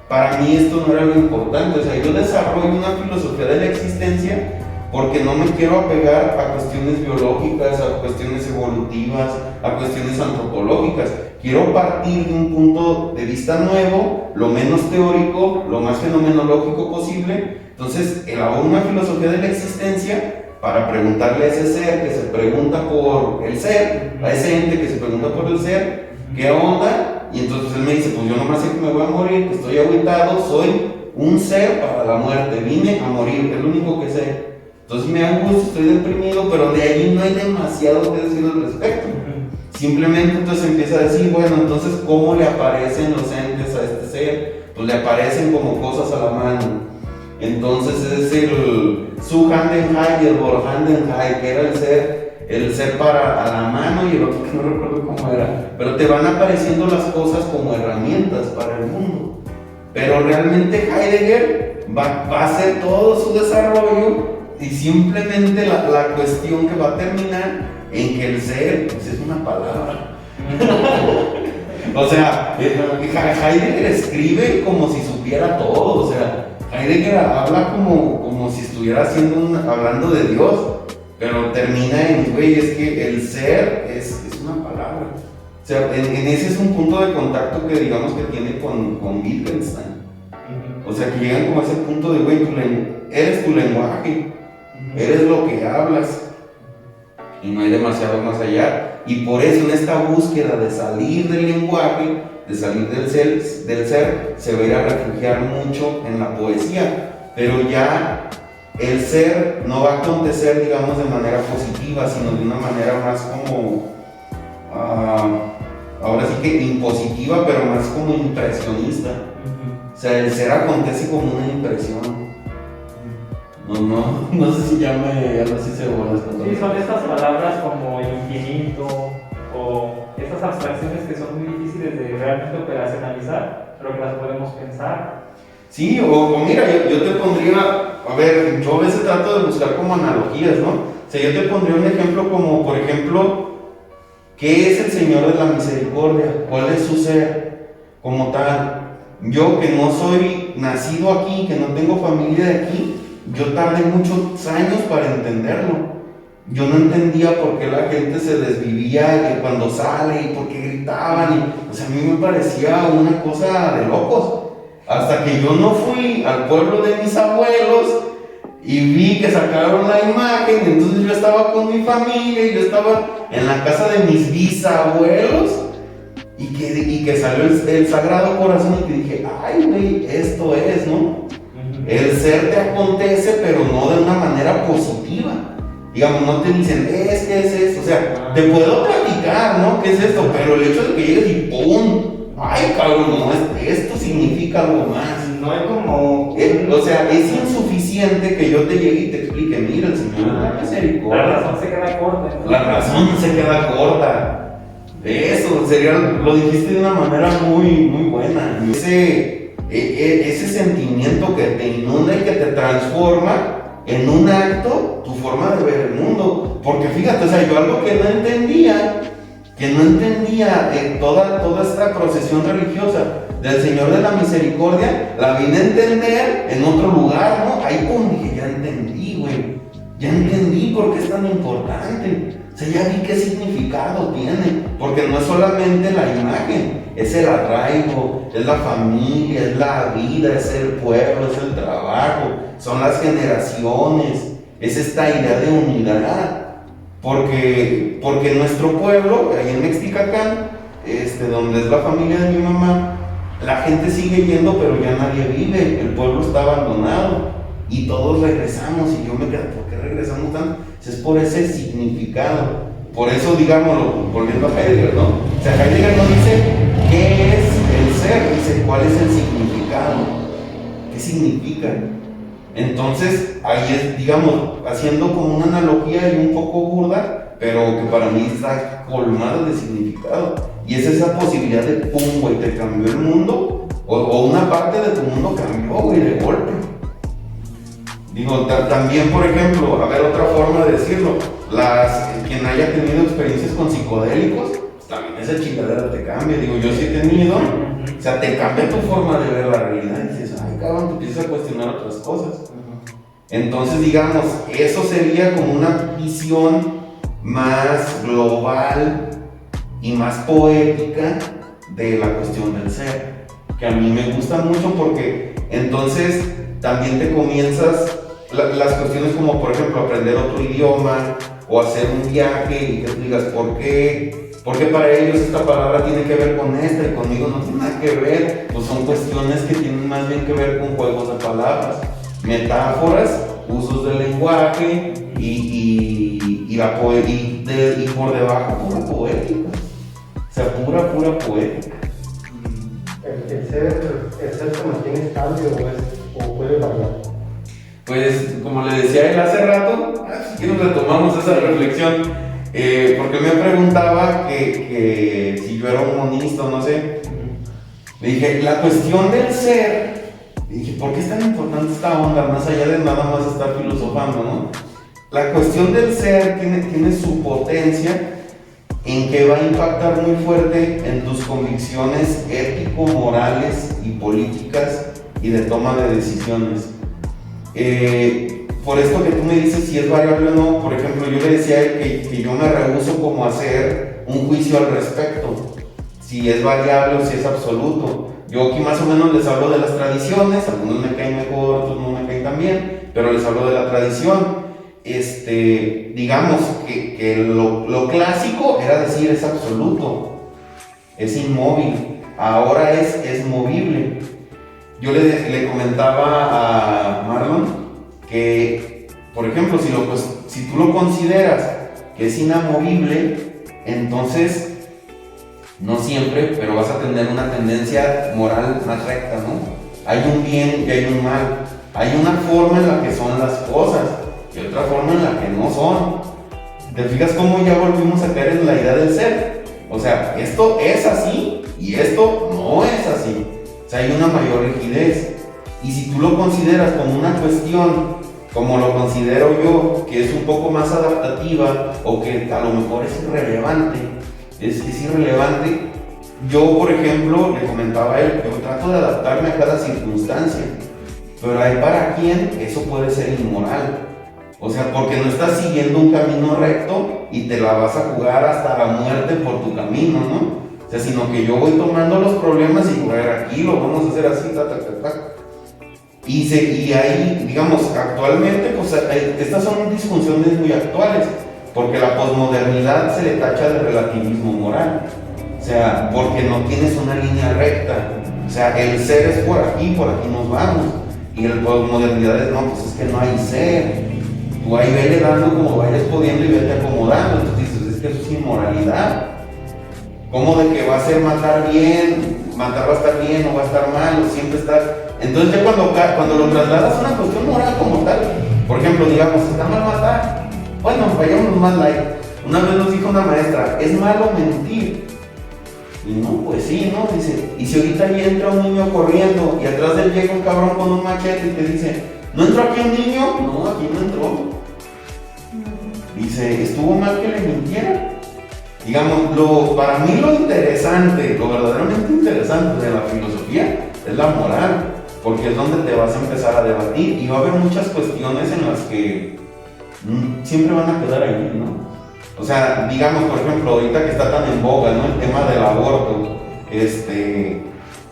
B: para mí esto no era lo importante. O sea, yo desarrollo una filosofía de la existencia porque no me quiero apegar a cuestiones biológicas, a cuestiones evolutivas, a cuestiones antropológicas. Quiero partir de un punto de vista nuevo, lo menos teórico, lo más fenomenológico posible. Entonces, elaboro una filosofía de la existencia para preguntarle a ese ser que se pregunta por el ser, a ese ente que se pregunta por el ser, ¿qué onda? Y entonces él me dice, pues yo nomás sé que me voy a morir, que estoy agüitado, soy un ser para la muerte, vine a morir, es lo único que sé. Entonces me angustio, estoy deprimido, pero de allí no hay demasiado que decir al respecto. Simplemente entonces empieza a decir, bueno, entonces ¿cómo le aparecen los entes a este ser? Pues le aparecen como cosas a la mano. Entonces es su Handenheit y el Vorhandenheit, que era el ser para a la mano y el otro que no recuerdo cómo era. Pero te van apareciendo las cosas como herramientas para el mundo. Pero realmente Heidegger va a hacer todo su desarrollo y simplemente la cuestión que va a terminar en que el ser pues es una palabra. O sea, Heidegger escribe como si supiera todo, o sea, Heidegger habla como si estuviera hablando de Dios, pero termina en, güey, es que el ser es una palabra. O sea, en ese es un punto de contacto que digamos que tiene con Wittgenstein. O sea, que llegan como a ese punto de, güey, eres tu lenguaje, eres lo que hablas, y no hay demasiado más allá. Y por eso en esta búsqueda de salir del lenguaje, de salir del ser, se va a ir a refugiar mucho en la poesía. Pero ya el ser no va a acontecer, digamos, de manera positiva, sino de una manera más como, ahora sí que impositiva, pero más como impresionista. O sea, el ser acontece como una impresión. No sé si ya no sé si se vuelve.
E: Sí, son estas palabras como infinito o estas abstracciones que son muy difíciles de realmente operacionalizar, pero que las podemos pensar.
B: Sí, o mira, yo te pondría, a ver, yo a veces trato de buscar como analogías, ¿no? O sea, yo te pondría un ejemplo como, por ejemplo, ¿qué es el Señor de la Misericordia? ¿Cuál es su ser como tal? Yo que no soy nacido aquí, que no tengo familia de aquí, yo tardé muchos años para entenderlo. Yo no entendía por qué la gente se desvivía cuando sale y por qué gritaban. O sea, a mí me parecía una cosa de locos. Hasta que yo no fui al pueblo de mis abuelos y vi que sacaron la imagen, entonces yo estaba con mi familia y yo estaba en la casa de mis bisabuelos y que salió el Sagrado Corazón y que dije, ay, güey, esto es, ¿no? El ser te acontece, pero no de una manera positiva. Digamos, no te dicen, ¿qué es esto? O sea, te puedo platicar, ¿no? ¿Qué es esto? Pero el hecho de que llegues y ¡pum! ¡Ay, cabrón! No, esto significa algo más.
D: No hay como...
B: O sea, es insuficiente que yo te llegue y te explique, mira, el Señor de la Misericordia.
E: La razón se queda corta. ¿No?
B: La razón se queda corta. Eso, lo dijiste de una manera muy, muy buena. Ese sentimiento que te inunda y que te transforma en un acto, tu forma de ver el mundo. Porque fíjate, o sea, yo algo que no entendía toda esta procesión religiosa del Señor de la Misericordia, la vine a entender en otro lugar, ¿no? Ahí como dije, ya entendí, güey. Ya entendí por qué es tan importante. O sea, ya vi qué significado tiene. Porque no es solamente la imagen, es el arraigo, es la familia, es la vida, es el pueblo, es el trabajo, son las generaciones, es esta idea de unidad. Porque nuestro pueblo, ahí en Mexticacán, donde es la familia de mi mamá, la gente sigue yendo, pero ya nadie vive, el pueblo está abandonado y todos regresamos. Y yo me quedo, ¿por qué regresamos tanto? Es por ese significado. Por eso, digámoslo, volviendo a Heidegger, ¿no? O sea, Heidegger no dice qué es el ser, dice cuál es el significado, qué significa. Entonces, ahí es, digamos, haciendo como una analogía y un poco burda, pero que para mí está colmada de significado. Y es esa posibilidad de pum, güey, te cambió el mundo, o una parte de tu mundo cambió, güey, de golpe. Digo, también, por ejemplo, a ver, otra forma de decirlo, quien haya tenido experiencias con psicodélicos, pues también esa chingadera te cambia. Digo, yo sí he tenido, o sea, te cambia tu forma de ver la realidad y dices, ay, cabrón, te empiezas a cuestionar otras cosas. Entonces, digamos, eso sería como una visión más global y más poética de la cuestión del ser, que a mí me gusta mucho porque entonces también te comienzas las cuestiones como, por ejemplo, aprender otro idioma o hacer un viaje y que tú digas, ¿por qué para ellos esta palabra tiene que ver con esta y conmigo no tiene nada que ver? Pues son cuestiones que tienen más bien que ver con juegos de palabras, metáforas, usos del lenguaje y por debajo pura poética. O sea, pura poética.
C: ¿El ser se mantiene estable o puede variar?
B: Pues, como le decía él hace rato, si quieres retomamos esa reflexión, porque me preguntaba que si yo era un monista o no sé. Le dije, la cuestión del ser, dije, ¿por qué es tan importante esta onda? Más allá de nada más estar filosofando, ¿no? La cuestión del ser tiene su potencia en que va a impactar muy fuerte en tus convicciones ético-morales y políticas y de toma de decisiones. Por esto que tú me dices si es variable o no, por ejemplo, yo le decía a él que yo me rehúso como a hacer un juicio al respecto, si es variable o si es absoluto. Yo aquí más o menos les hablo de las tradiciones, algunos me caen mejor, otros no me caen tan bien, pero les hablo de la tradición. digamos que lo clásico era decir es absoluto, es inmóvil, ahora es movible. Yo le comentaba a Marlon que, por ejemplo, si tú lo consideras que es inamovible, entonces no siempre, pero vas a tener una tendencia moral más recta, ¿no? Hay un bien y hay un mal. Hay una forma en la que son las cosas y otra forma en la que no son. ¿Te fijas cómo ya volvimos a caer en la idea del ser? O sea, esto es así y esto no es así. O sea, hay una mayor rigidez. Y si tú lo consideras como una cuestión, como lo considero yo, que es un poco más adaptativa o que a lo mejor es irrelevante, es irrelevante. Yo, por ejemplo, le comentaba a él, yo trato de adaptarme a cada circunstancia, pero hay para quien eso puede ser inmoral. O sea, porque no estás siguiendo un camino recto y te la vas a jugar hasta la muerte por tu camino, ¿no? O sea, sino que yo voy tomando los problemas y voy a ver aquí, lo vamos a hacer así, Y ahí, digamos, actualmente, pues estas son disfunciones muy actuales, porque la posmodernidad se le tacha de relativismo moral. O sea, porque no tienes una línea recta. O sea, el ser es por aquí nos vamos. Y el posmodernidad es, no, pues es que no hay ser. Tú ahí vele dando como vayas pudiendo y vete acomodando. Entonces dices, es que eso es inmoralidad. ¿Cómo de que va a ser matar bien, matar va a estar bien o va a estar mal o siempre estar? Entonces ya cuando lo trasladas a una cuestión moral como tal, por ejemplo, digamos, está mal matar. Bueno, vayamos más light. Una vez nos dijo una maestra, es malo mentir. Y no, pues sí, ¿no? Dice, y si ahorita ahí entra un niño corriendo y atrás de él llega un cabrón con un machete y te dice, ¿no entró aquí un niño? No, aquí no entró. Dice, ¿estuvo mal que le mintiera? Digamos, para mí lo interesante, lo verdaderamente interesante de la filosofía es la moral, porque es donde te vas a empezar a debatir y va a haber muchas cuestiones en las que siempre van a quedar ahí, ¿no? O sea, digamos, por ejemplo, ahorita que está tan en boga, ¿no? El tema del aborto,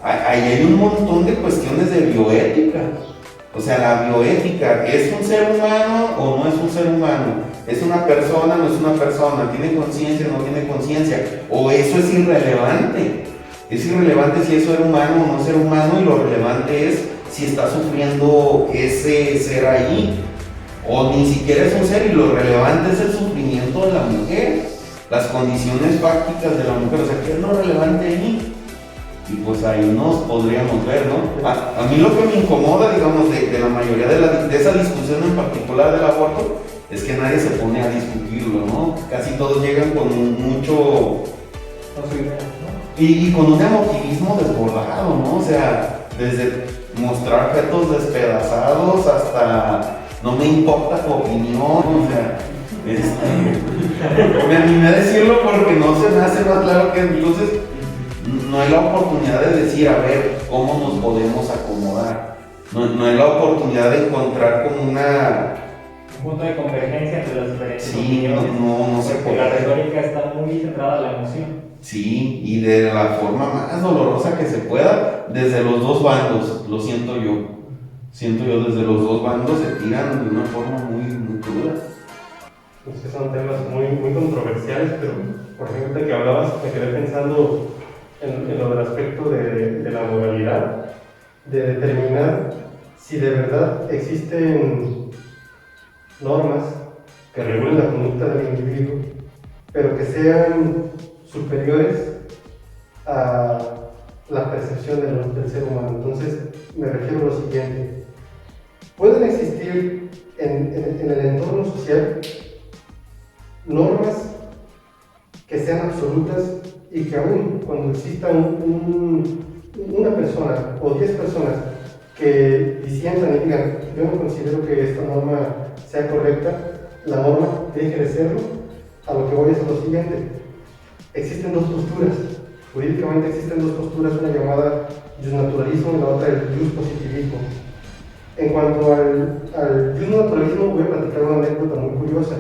B: ahí hay un montón de cuestiones de bioética. O sea, la bioética, ¿es un ser humano o no es un ser humano? ¿Es una persona o no es una persona? ¿Tiene conciencia o no tiene conciencia? ¿O eso es irrelevante? Es irrelevante si es ser humano o no ser humano, y lo relevante es si está sufriendo ese ser ahí. O ni siquiera es un ser, y lo relevante es el sufrimiento de la mujer, las condiciones fácticas de la mujer. O sea, ¿qué es lo relevante ahí? Y pues ahí nos podríamos ver, ¿no? A mí lo que me incomoda, digamos, de la mayoría de esa discusión en particular del aborto, es que nadie se pone a discutirlo, ¿no? Casi todos llegan con mucho... Y con un emotivismo desbordado, ¿no? O sea, desde mostrar fetos despedazados hasta... No me importa tu opinión, o sea, me animé a decirlo porque no se me hace más claro que entonces no hay la oportunidad de decir, a ver, cómo nos podemos acomodar. No hay la oportunidad de encontrar como un
E: punto de convergencia entre las diferentes
B: opiniones. No se puede.
E: La retórica está muy centrada en la emoción.
B: Sí, y de la forma más dolorosa que se pueda, desde los dos bandos, lo siento yo. Desde los dos bandos se tiran de una forma muy, muy cruda.
C: Es que son temas muy, muy controversiales, pero por ejemplo, que hablabas, me quedé pensando en lo del aspecto de la moralidad, de determinar si de verdad existen normas que regulen la conducta del individuo, pero que sean superiores a la percepción del ser humano. Entonces, me refiero a lo siguiente. Pueden existir en el entorno social normas que sean absolutas y que aún cuando exista una persona o 10 personas que disientan y digan, yo no considero que esta norma sea correcta, la norma deje de serlo, a lo que voy es a lo siguiente. Existen dos posturas. Jurídicamente existen dos posturas, una llamada justnaturalismo y la otra el justpositivismo. En cuanto al justnaturalismo, voy a platicar una anécdota muy curiosa.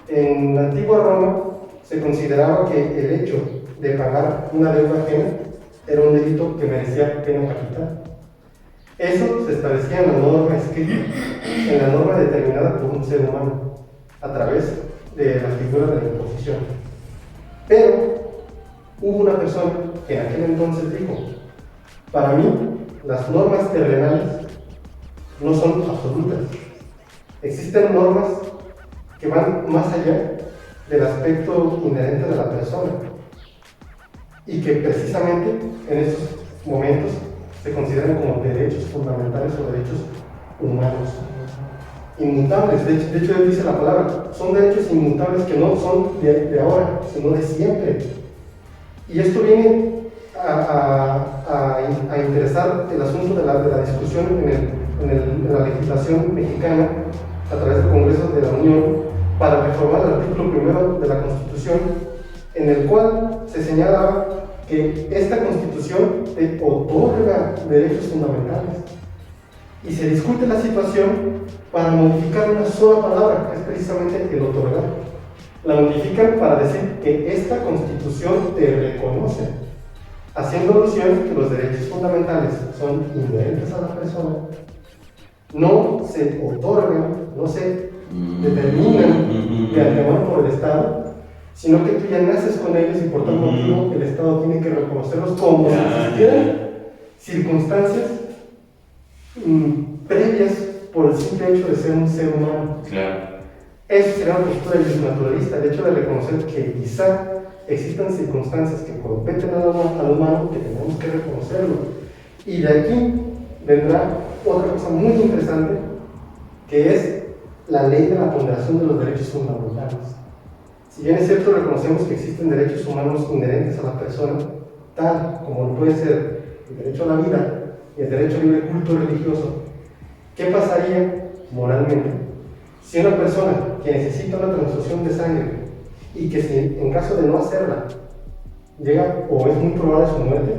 C: En la antigua Roma se consideraba que el hecho de pagar una deuda ajena era un delito que merecía pena capital. Eso se establecía en la norma escrita, en la norma determinada por un ser humano. a través de la figura de la imposición. Pero hubo una persona que en aquel entonces dijo, para mí las normas terrenales no son absolutas. Existen normas que van más allá del aspecto inherente de la persona y que precisamente en estos momentos se consideran como derechos fundamentales o derechos humanos. Inmutables, de hecho él dice la palabra, son derechos inmutables que no son de ahora, sino de siempre. Y esto viene a interesar el asunto de la discusión en la legislación mexicana a través del Congreso de la Unión para reformar el artículo 1 de la Constitución, en el cual se señalaba que esta Constitución te otorga derechos fundamentales. Y se discute la situación para modificar una sola palabra, que es precisamente el otorgar. La modifican para decir que esta Constitución te reconoce, haciendo alusión que los derechos fundamentales son inherentes a la persona, no se otorgan, no se determinan de antemano por el Estado, sino que tú ya naces con ellos y por tal motivo el Estado tiene que reconocerlos como si existieran circunstancias previas por el simple hecho de ser un ser humano.
B: Claro.
C: Eso sería una postura naturalista, el hecho de reconocer que quizá existan circunstancias que competen al humano, que tenemos que reconocerlo. Y de aquí vendrá otra cosa muy interesante, que es la ley de la ponderación de los derechos fundamentales. Si bien es cierto, reconocemos que existen derechos humanos inherentes a la persona, tal como lo puede ser el derecho a la vida y el derecho a libre culto religioso, ¿qué pasaría moralmente si una persona que necesita una transfusión de sangre y que si en caso de no hacerla llega o es muy probable su muerte,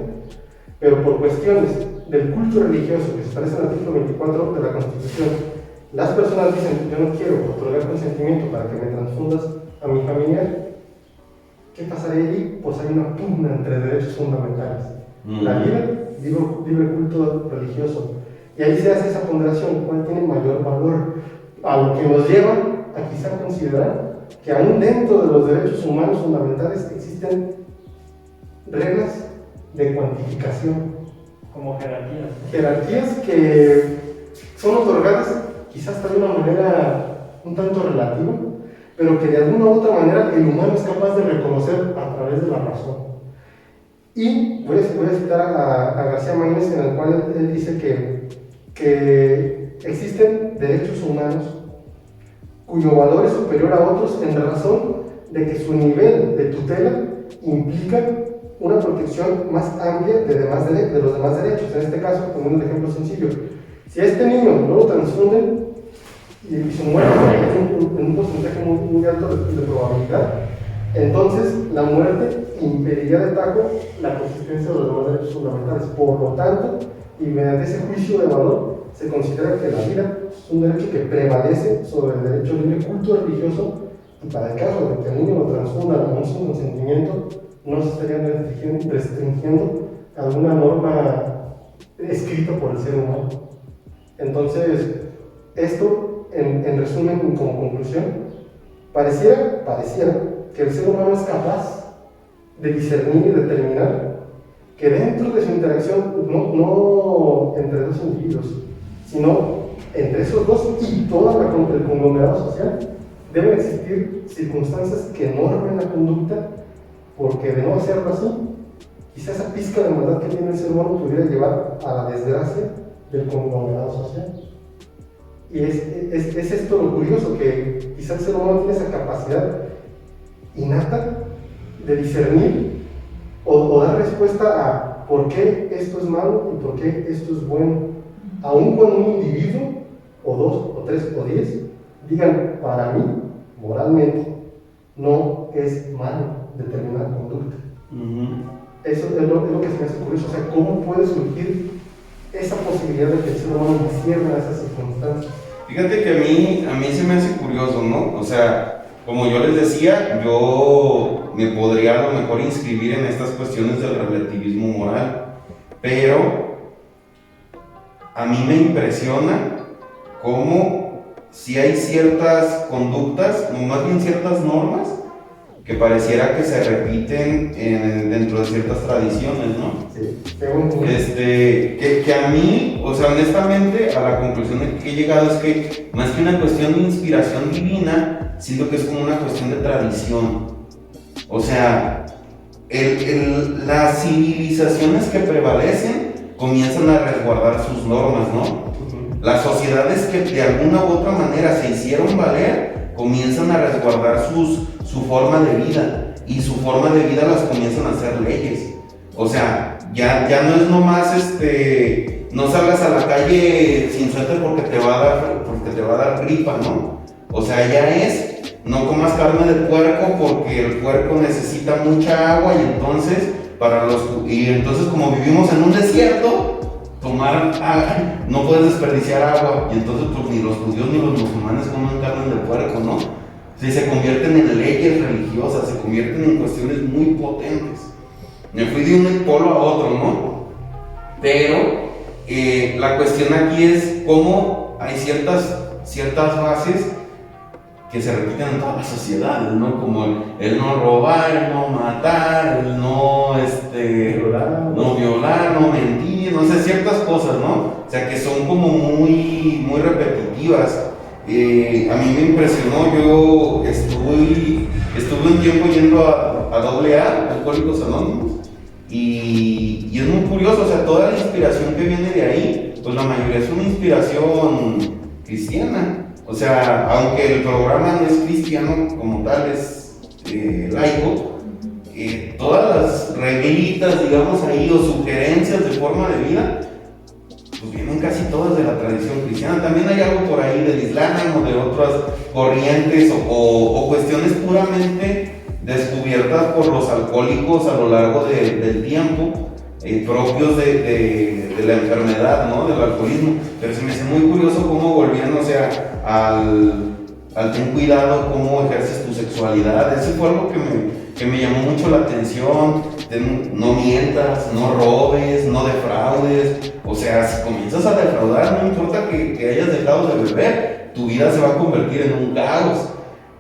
C: pero por cuestiones del culto religioso que se establece en el artículo 24 de la Constitución, las personas dicen, yo no quiero otorgar consentimiento para que me transfundas a mi familiar, ¿qué pasaría allí? Pues hay una pugna entre derechos fundamentales. La vida, libre culto religioso. Y ahí se hace esa ponderación, ¿cuál tiene mayor valor? A lo que nos lleva a quizá considerar que aún dentro de los derechos humanos fundamentales existen reglas de cuantificación.
E: Como jerarquías.
C: Jerarquías que son otorgadas quizás de una manera un tanto relativa, pero que de alguna u otra manera el humano es capaz de reconocer a través de la razón. Y voy a citar a García Maínez, en el cual él dice que existen derechos humanos cuyo valor es superior a otros en razón de que su nivel de tutela implica una protección más amplia de los demás derechos. En este caso, poniendo un ejemplo sencillo, si a este niño no lo transfunden y se muere en un porcentaje muy alto de probabilidad, entonces la muerte impediría de tajo la consistencia de los demás derechos fundamentales. Por lo tanto, y mediante ese juicio de valor, se considera que la vida es un derecho que prevalece sobre el derecho al libre culto religioso, y para el caso de que el niño lo transfunda aún sin consentimiento, no se estaría restringiendo alguna norma escrita por el ser humano. Entonces, esto, en resumen, como conclusión, pareciera que el ser humano es capaz de discernir y determinar que dentro de su interacción, no entre dos individuos, sino entre esos dos y todo el conglomerado social, deben existir circunstancias que normen la conducta, porque de no hacerlo así, quizás esa pizca de maldad que tiene el ser humano pudiera llevar a la desgracia del conglomerado social. Y es esto lo curioso, que quizás el ser humano tiene esa capacidad innata de discernir o dar respuesta a por qué esto es malo y por qué esto es bueno, aun cuando un individuo, o dos, o tres, o 10, digan, para mí, moralmente, no es malo determinada conducta. Eso es lo que se me hace curioso, o sea, ¿cómo puede surgir esa posibilidad de que el ser humano discierna esas circunstancias?
B: Fíjate que a mí se me hace curioso, ¿no? O sea, como yo les decía, yo me podría a lo mejor inscribir en estas cuestiones del relativismo moral, pero a mí me impresiona cómo sí hay ciertas conductas, o más bien ciertas normas, que pareciera que se repiten dentro de ciertas tradiciones, ¿no?
C: Sí, tengo un punto.
B: Que a mí, o sea, honestamente, a la conclusión de que he llegado es que más que una cuestión de inspiración divina, siento que es como una cuestión de tradición. O sea, las civilizaciones que prevalecen comienzan a resguardar sus normas, ¿no? Las sociedades que de alguna u otra manera se hicieron valer comienzan a resguardar su forma de vida, y su forma de vida las comienzan a hacer leyes. O sea, ya no es nomás no salgas a la calle sin suéter porque te va a dar gripa, ¿no? O sea, ya es no comas carne de puerco porque el puerco necesita mucha agua, y entonces como vivimos en un desierto, no puedes desperdiciar agua, y entonces pues ni los judíos ni los musulmanes comen carne de puerco, ¿no? Sí, se convierten en leyes religiosas, se convierten en cuestiones muy potentes. Me fui de un polo a otro, ¿no? Pero la cuestión aquí es cómo hay ciertas bases que se repiten en todas las sociedades, ¿no? Como el no robar, el no matar, el no violar, no mentir, no sé, ciertas cosas, ¿no? O sea, que son como muy, muy repetitivas. A mí me impresionó, yo estuve un tiempo yendo a AA, Alcohólicos Anónimos, y es muy curioso, o sea, toda la inspiración que viene de ahí, pues la mayoría es una inspiración cristiana. O sea, aunque el programa no es cristiano como tal, es laico, todas las reglitas, digamos ahí, o sugerencias de forma de vida, pues vienen casi todas de la tradición cristiana. También hay algo por ahí del Islam o de otras corrientes o cuestiones puramente descubiertas por los alcohólicos a lo largo del tiempo, propios de la enfermedad, ¿no? Del alcoholismo. Pero se me hace muy curioso cómo volvían, o sea, al ten cuidado cómo ejerces tu sexualidad. Eso fue algo que me llamó mucho la atención. No mientas, no robes, no defraudes. O sea, si comienzas a defraudar, no importa que hayas dejado de beber, tu vida se va a convertir en un caos.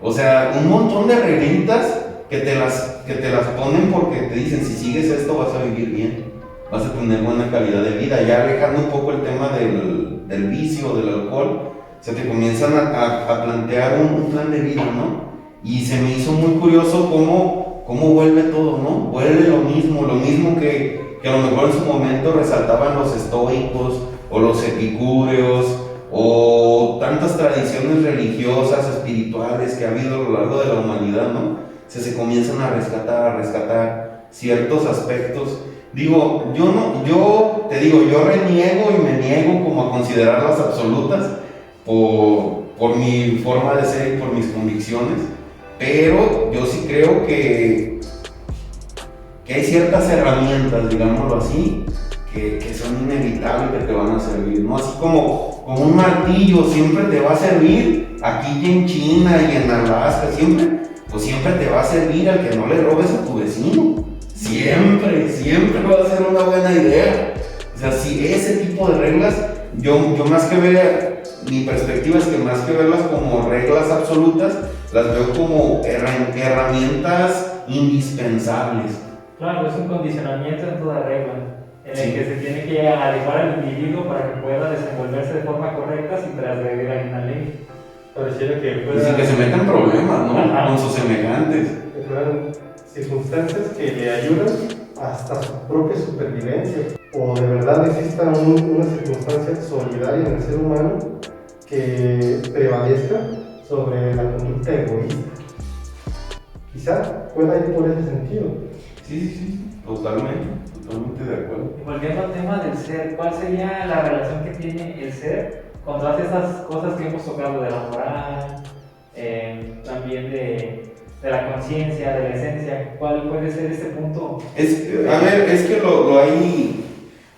B: O sea, un montón de reglitas que te las ponen porque te dicen, si sigues esto vas a vivir bien, vas a tener buena calidad de vida. Ya alejando un poco el tema del vicio, del alcohol, o sea, te comienzan a plantear un plan de vida, ¿no? Y se me hizo muy curioso cómo vuelve todo, ¿no? Vuelve lo mismo que a lo mejor en su momento resaltaban los estoicos o los epicúreos o tantas tradiciones religiosas, espirituales que ha habido a lo largo de la humanidad, ¿no? Se comienzan a rescatar ciertos aspectos. Yo reniego y me niego como a considerarlas absolutas por mi forma de ser y por mis convicciones, pero yo sí creo que hay ciertas herramientas, digámoslo así, que son inevitables, que te van a servir, ¿no? Así como un martillo siempre te va a servir aquí y en China y en Alaska, siempre te va a servir al que no le robes a tu vecino. Siempre va a ser una buena idea. O sea, si ese tipo de reglas, yo más que ver, mi perspectiva es que más que verlas como reglas absolutas, las veo como herramientas indispensables.
E: Claro, es un condicionamiento en toda regla, en el que se tiene que adecuar al individuo para que pueda desenvolverse de forma correcta sin transgredir alguna ley.
C: Pareciera que
B: Y sin que se metan problemas, ¿no?
E: Ajá.
B: Con sus semejantes.
C: que fueran circunstancias que le ayudan hasta su propia supervivencia. O de verdad exista una circunstancia solidaria en el ser humano que prevalezca sobre la conducta egoísta. Quizá pueda ir por ese sentido.
B: Sí, totalmente de acuerdo.
E: Y volviendo al tema del ser, ¿cuál sería la relación que tiene el ser con todas estas cosas que hemos tocado de la moral, también de la conciencia, de la esencia? ¿Cuál puede ser este punto?
B: Es que lo hay,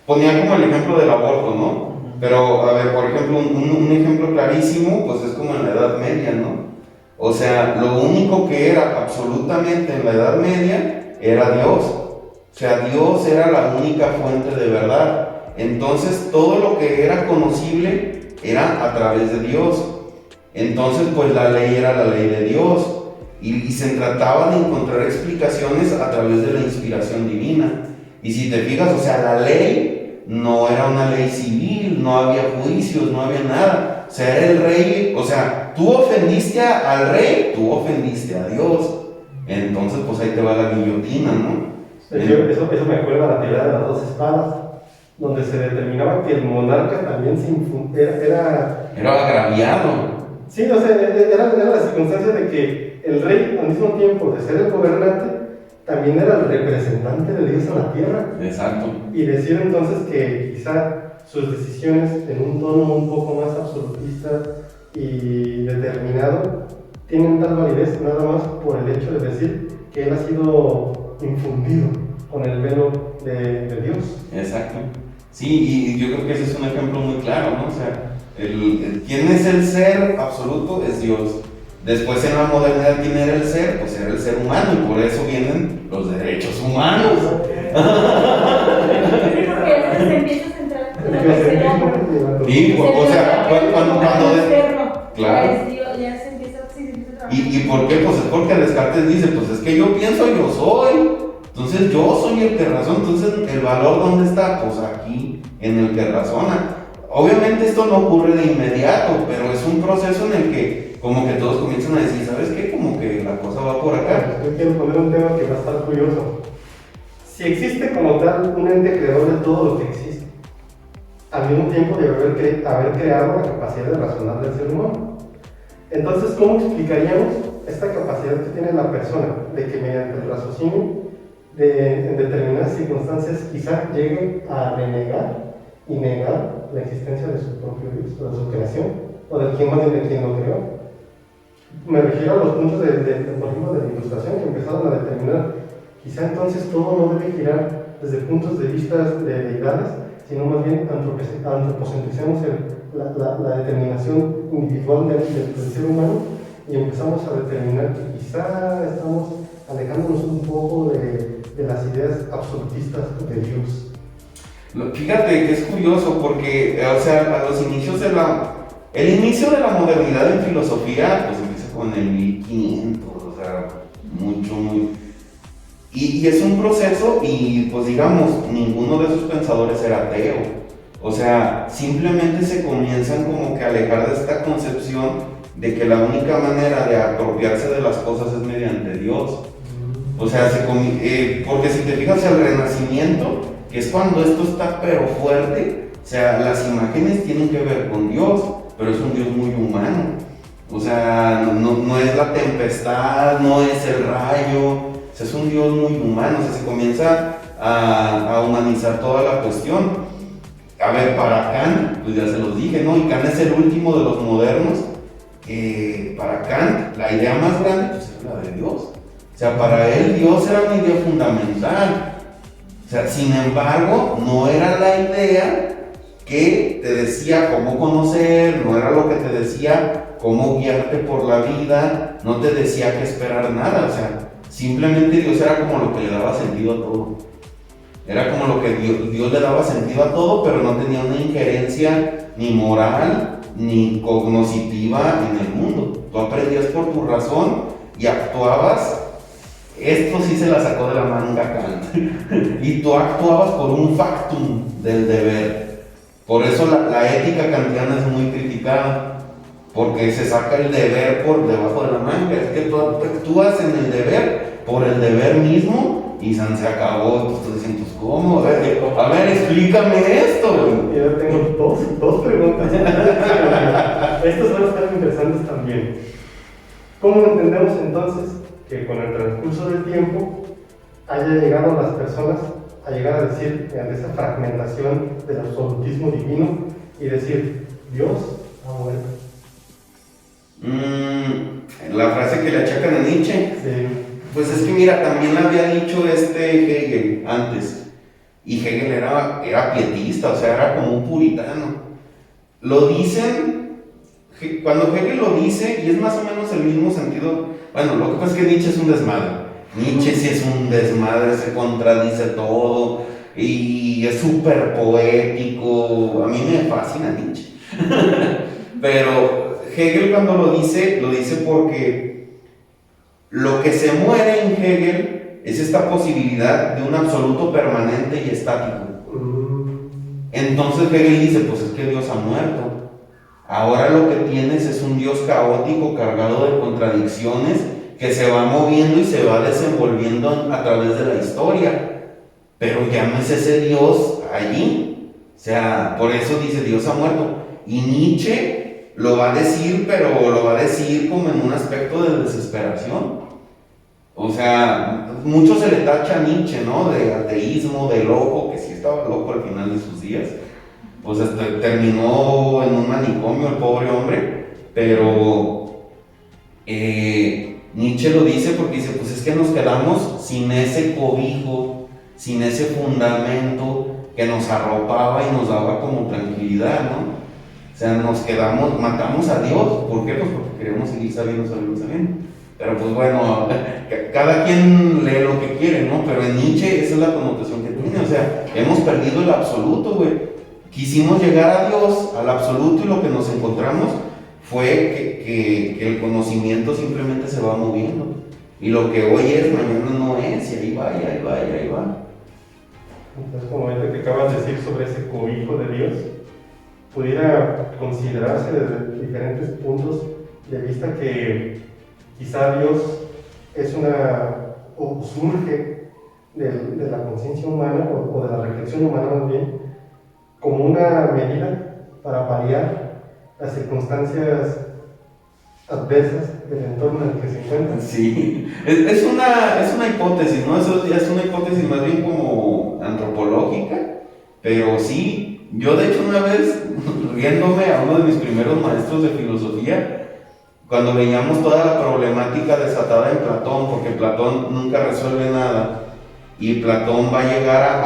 B: ponía como el ejemplo del aborto, ¿no? Pero, a ver, por ejemplo, un ejemplo clarísimo, pues es como en la Edad Media, ¿no? O sea, lo único que era absolutamente en la Edad Media era Dios. O sea, Dios era la única fuente de verdad. Entonces, todo lo que era conocible era a través de Dios. Entonces, pues la ley era la ley de Dios y se trataba de encontrar explicaciones a través de la inspiración divina. Y si te fijas, o sea, la ley no era una ley civil, no había juicios, no había nada. O sea, era el rey, o sea, tú ofendiste al rey, tú ofendiste a Dios. Entonces, pues ahí te va la guillotina, ¿no?
C: Eso me acuerda a la teoría de las dos espadas, donde se determinaba que el monarca también era
B: agraviado.
C: Sí, o sea, era la circunstancia de que el rey, al mismo tiempo de ser el gobernante, también era el representante de Dios en la tierra.
B: Exacto.
C: Y decir entonces que quizá sus decisiones en un tono un poco más absolutista y determinado tienen tal validez nada más por el hecho de decir que él ha sido infundido con el velo de Dios.
B: Exacto. Sí, y yo creo que ese es un ejemplo muy claro, ¿no? O sea, ¿quién es el ser absoluto? Es Dios. Después en la modernidad, ¿quién era el ser? Pues era el ser humano, y por eso vienen los derechos humanos.
A: Sí, porque se empieza a centrar en el ser hombre.
B: Sí, o sea, cuando claro.
A: Ya se empieza a trabajar.
B: ¿Y por qué? Pues es porque Descartes dice, pues es que yo pienso, yo soy. Entonces yo soy el que razona. Entonces, ¿el valor dónde está? Pues aquí, en el que razona. Obviamente esto no ocurre de inmediato, pero es un proceso en el que como que todos comienzan a decir, ¿sabes qué? Como que la cosa va por acá.
C: Yo quiero poner un tema que va a estar curioso. Si existe como tal un ente creador de todo lo que existe, al mismo tiempo debe haber creado la capacidad de razonar del ser humano. Entonces, ¿cómo explicaríamos esta capacidad que tiene la persona de que mediante el raciocinio en determinadas circunstancias quizá llegue a renegar y negar la existencia de su propio Dios, o de su creación, o de quien más bien de quien lo creó? Me refiero a los puntos por ejemplo, de la ilustración que empezaron a determinar. Quizá entonces todo no debe girar desde puntos de vista de deidades, sino más bien antropocentricemos la determinación individual del ser humano y empezamos a determinar que quizá estamos alejándonos un poco de las ideas absolutistas de Dios.
B: Fíjate que es curioso porque, o sea, a los inicios el inicio de la modernidad en filosofía, pues empieza con el 1500, o sea, muy... Y es un proceso y, pues digamos, ninguno de esos pensadores era ateo. O sea, simplemente se comienzan como que a alejar de esta concepción de que la única manera de apropiarse de las cosas es mediante Dios. O sea, porque si te fijas el Renacimiento, que es cuando esto está pero fuerte, o sea, las imágenes tienen que ver con Dios, pero es un Dios muy humano. O sea, no es la tempestad, no es el rayo, o sea, es un Dios muy humano. O sea, se comienza a humanizar toda la cuestión. A ver, para Kant, pues ya se los dije, ¿no? Y Kant es el último de los modernos. Para Kant, la idea más grande pues, es la de Dios. O sea, para él Dios era una idea fundamental. O sea, sin embargo, no era la idea que te decía cómo conocer, no era lo que te decía cómo guiarte por la vida, no te decía que esperar nada. O sea, simplemente Dios era como lo que le daba sentido a todo. Era como lo que Dios le daba sentido a todo, pero no tenía una injerencia ni moral ni cognoscitiva en el mundo. Tú aprendías por tu razón y actuabas. Esto sí se la sacó de la manga Kant. Y tú actuabas por un factum del deber. Por eso la ética kantiana es muy criticada, porque se saca el deber por debajo de la manga. Es que tú actúas en el deber por el deber mismo y se acabó. Tú estás diciendo, pues, ¿cómo? A ver, explícame esto.
C: Yo tengo dos preguntas. Estas van a estar interesantes también. ¿Cómo entendemos entonces que con el transcurso del tiempo haya llegado a las personas a llegar a decir, mediante esa fragmentación del absolutismo divino, y decir, Dios ha muerto?
B: La frase que le achacan a Nietzsche.
C: Sí.
B: Pues es que mira, también la había dicho Hegel antes. Y Hegel era pietista, o sea, era como un puritano. Lo dicen, cuando Hegel lo dice, y es más o menos el mismo sentido. Bueno, lo que pasa es que Nietzsche es un desmadre. Nietzsche sí es un desmadre, se contradice todo y es súper poético. A mí me fascina Nietzsche. Pero Hegel cuando lo dice porque lo que se muere en Hegel es esta posibilidad de un absoluto permanente y estático. Entonces Hegel dice, pues es que Dios ha muerto. Ahora lo que tienes es un Dios caótico, cargado de contradicciones, que se va moviendo y se va desenvolviendo a través de la historia. Pero ya no es ese Dios allí. O sea, por eso dice Dios ha muerto. Y Nietzsche lo va a decir, pero lo va a decir como en un aspecto de desesperación. O sea, mucho se le tacha a Nietzsche, ¿no? De ateísmo, de loco, que sí estaba loco al final de sus días. Pues terminó en un manicomio el pobre hombre, pero Nietzsche lo dice porque dice, pues es que nos quedamos sin ese cobijo, sin ese fundamento que nos arropaba y nos daba como tranquilidad, ¿no? O sea, nos quedamos, matamos a Dios. ¿Por qué? Pues porque queremos seguir sabiendo. Pero pues bueno, cada quien lee lo que quiere, ¿no? Pero en Nietzsche esa es la connotación que tiene. O sea, hemos perdido el absoluto, güey. Quisimos llegar a Dios, al absoluto, y lo que nos encontramos fue que el conocimiento simplemente se va moviendo. Y lo que hoy es, mañana no es, y ahí va.
C: Entonces, como ahorita que acabas de decir sobre ese cobijo de Dios, pudiera considerarse desde diferentes puntos de vista que quizá Dios es o surge de la conciencia humana o de la reflexión humana más bien, como una medida para paliar las circunstancias adversas del entorno en el que se encuentran.
B: Sí, es una hipótesis, ¿no? Eso ya es una hipótesis más bien como antropológica, pero sí. Yo de hecho una vez, riéndome a uno de mis primeros maestros de filosofía, cuando veíamos toda la problemática desatada en Platón, porque Platón nunca resuelve nada, y Platón va a llegar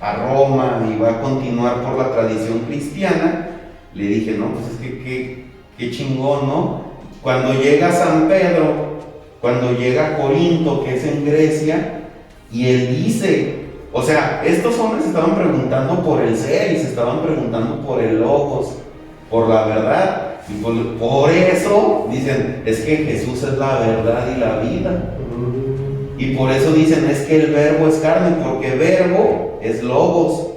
B: a Roma y va a continuar por la tradición cristiana, le dije, no, pues es que qué chingón, ¿no? Cuando llega a San Pedro, cuando llega a Corinto, que es en Grecia, y él dice, o sea, estos hombres estaban preguntando por el ser y se estaban preguntando por el logos, por la verdad. Y por eso dicen, es que Jesús es la verdad y la vida. Y por eso dicen, es que el verbo es carne, porque verbo es logos.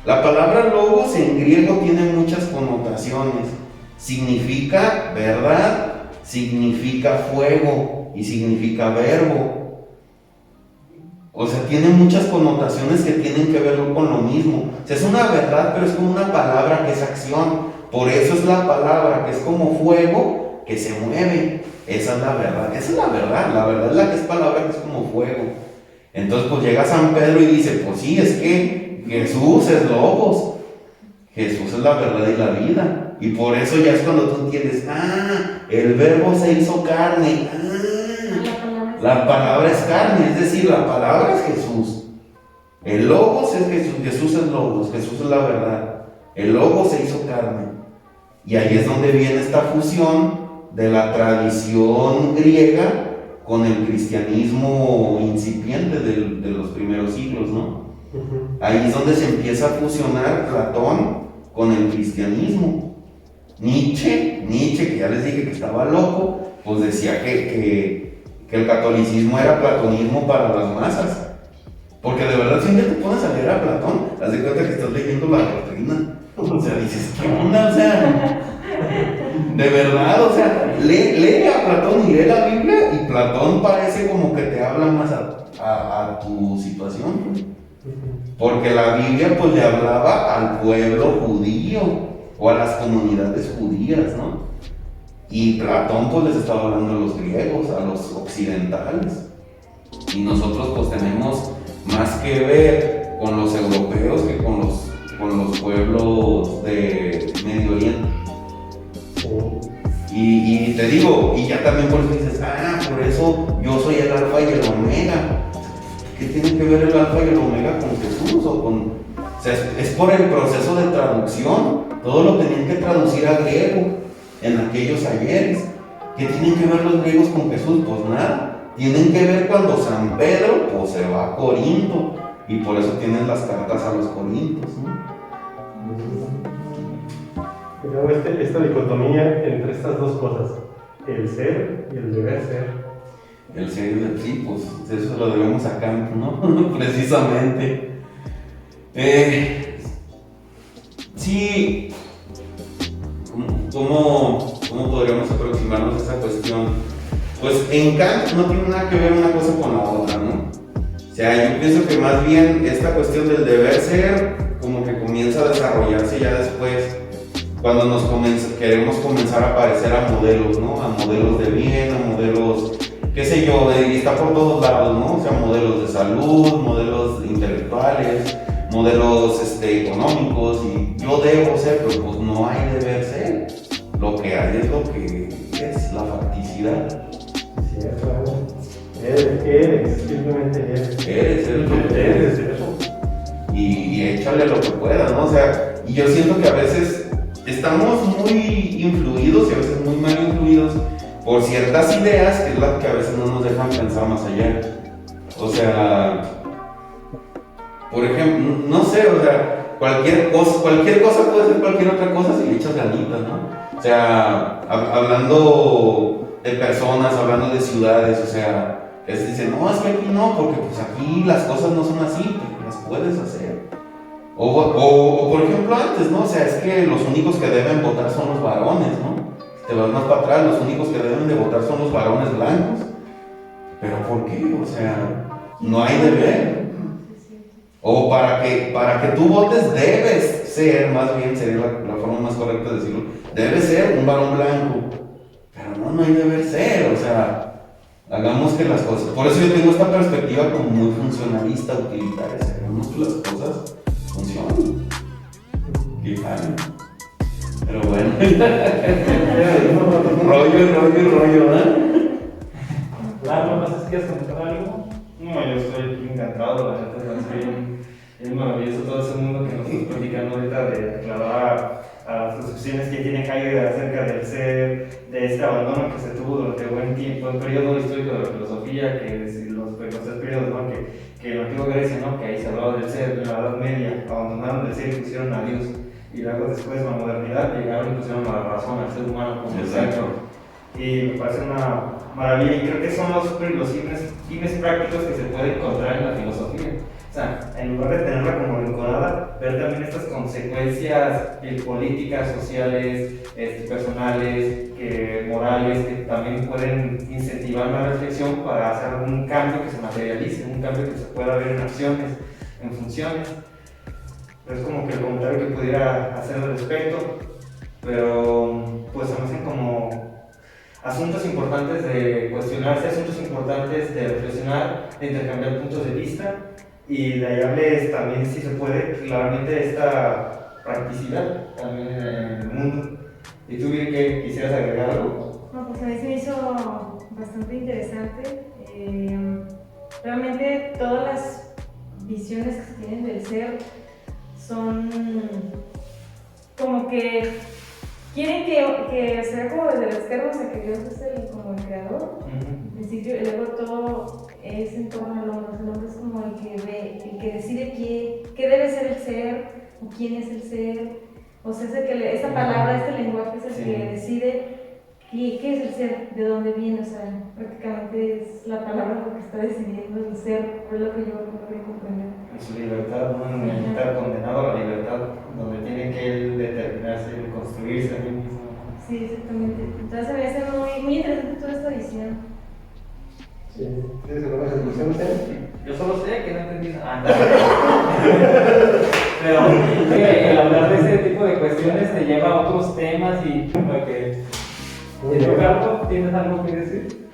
B: La palabra logos en griego tiene muchas connotaciones. Significa verdad, significa fuego y significa verbo. O sea, tiene muchas connotaciones que tienen que ver con lo mismo. O sea, es una verdad, pero es como una palabra que es acción. Por eso es la palabra, que es como fuego que se mueve. Esa es la verdad. Esa es la verdad. La verdad es la que es palabra, que es como fuego. Entonces, pues llega San Pedro y dice, pues sí, es que Jesús es logos. Jesús es la verdad y la vida. Y por eso ya es cuando tú entiendes, el verbo se hizo carne. La palabra es carne, es decir, la palabra es Jesús. El logos es Jesús, Jesús es logos, Jesús es la verdad. El logos se hizo carne. Y ahí es donde viene esta fusión de la tradición griega con el cristianismo incipiente de los primeros siglos, ¿no? Ahí es donde se empieza a fusionar Platón con el cristianismo. Nietzsche, que ya les dije que estaba loco, pues decía que el catolicismo era platonismo para las masas. Porque de verdad, si un día te pones a leer a Platón, haz de cuenta que estás leyendo la doctrina. O sea, dices, ¿qué onda? O sea, de verdad, o sea, lee a Platón y lee la Biblia, y Platón parece como que te habla más a tu situación. Porque la Biblia pues le hablaba al pueblo judío o a las comunidades judías, ¿no? Y Platón pues les estaba hablando a los griegos, a los occidentales. Y nosotros pues tenemos más que ver con los europeos que con los pueblos de Medio Oriente. Y te digo, y ya también por eso dices, por eso yo soy el alfa y el omega. ¿Qué tiene que ver el alfa y el omega con Jesús? O sea, es por el proceso de traducción. Todo lo tenían que traducir a griego en aquellos ayeres. ¿Qué tienen que ver los griegos con Jesús? Pues nada. Tienen que ver cuando San Pedro pues se va a Corinto, y por eso tienen las cartas a los corintios, ¿no?
C: yo hago esta dicotomía entre estas dos cosas, el ser y el deber ser.
B: El ser del sí, pues eso lo debemos a Kant, ¿no? Precisamente. Sí, ¿cómo podríamos aproximarnos a esa cuestión? Pues en Kant no tiene nada que ver una cosa con la otra, ¿no? O sea, yo pienso que más bien esta cuestión del deber ser como que comienza a desarrollarse ya después, cuando queremos comenzar a parecer a modelos, ¿no? A modelos de bien, a modelos, qué sé yo, y está por todos lados, ¿no? O sea, modelos de salud, modelos intelectuales, modelos económicos, y yo debo ser, pero pues no hay deber ser. Lo que hay es lo que es, la facticidad.
C: Sí, eres, simplemente eres.
B: Eres lo que
C: Eres
B: eres.
C: eso.
B: Y échale lo que puedas, ¿no? O sea, y yo siento que a veces estamos muy influidos y a veces muy mal influidos por ciertas ideas que es las que a veces no nos dejan pensar más allá. O sea, por ejemplo, no sé, o sea, cualquier cosa puede ser cualquier otra cosa si le echas ganitas, ¿no? O sea, hablando de personas, hablando de ciudades, o sea, dicen, no, es que aquí no, porque pues aquí las cosas no son así, porque las puedes hacer. O por ejemplo antes, ¿no? O sea, es que los únicos que deben votar son los varones, ¿no? Si te vas más para atrás, los únicos que deben de votar son los varones blancos. ¿Pero por qué? O sea, no hay deber. O para que tú votes debes ser, más bien sería la forma más correcta de decirlo, debes ser un varón blanco. Pero no hay deber ser, o sea, hagamos que las cosas. Por eso yo tengo esta perspectiva como muy funcionalista, utilitaria. Hagamos que las cosas funcionen. Y jalen. Pero bueno. rollo, ¿eh?
E: Claro, no sé si quieres comentar algo.
D: No, yo estoy encantado, la neta, es maravilloso todo ese mundo que nos estás platicando ahorita de aclarar a las concepciones que tiene Heidegger acerca del ser, de este abandono que se tuvo durante buen tiempo, el periodo histórico de la filosofía, que es los tres periodos, ¿no? que en la antigua Grecia, ¿no? Que ahí se hablaba del ser, en la Edad Media abandonaron el ser y pusieron a Dios, y luego después la modernidad llegaron y pusieron a la razón, al ser humano como el centro. Y me parece una maravilla, y creo que son los fines prácticos que se puede encontrar en la filosofía. O sea, en lugar de tenerla como rinconada, ver también estas consecuencias políticas, sociales, personales, morales, que también pueden incentivar la reflexión para hacer un cambio que se materialice, un cambio que se pueda ver en acciones, en funciones. Es como que el comentario que pudiera hacer al respecto, pero pues se me hacen como asuntos importantes de cuestionarse, asuntos importantes de reflexionar, de intercambiar puntos de vista y de hallarles también, si se puede, claramente esta practicidad también en el mundo. ¿Y tú, bien, que quisieras agregar algo?
A: No, pues a mí se me hizo bastante interesante. Realmente todas las visiones que se tienen del ser son como que quieren que sea como desde el externo, o sea, que Dios es como el creador, en principio, y luego todo es en torno al hombre. El hombre es como el que ve, el que decide qué debe ser el ser, o quién es el ser. O sea, esta palabra, este lenguaje es el que decide qué es el ser, de dónde viene. O sea, prácticamente es la palabra lo que está decidiendo el ser, por lo que yo logré comprender.
D: En su libertad, ¿no? En el estar condenado a la libertad, donde tiene que él determinarse, construirse a sí mismo.
A: Sí, exactamente. Entonces se me hace muy interesante toda esta visión.
C: Sí, ¿tienes alguna conclusión, Sam?
E: Yo solo sé que no entendí nada. Pero el hablar de ese tipo de cuestiones te lleva a otros temas y Carlos, ¿tienes algo que decir?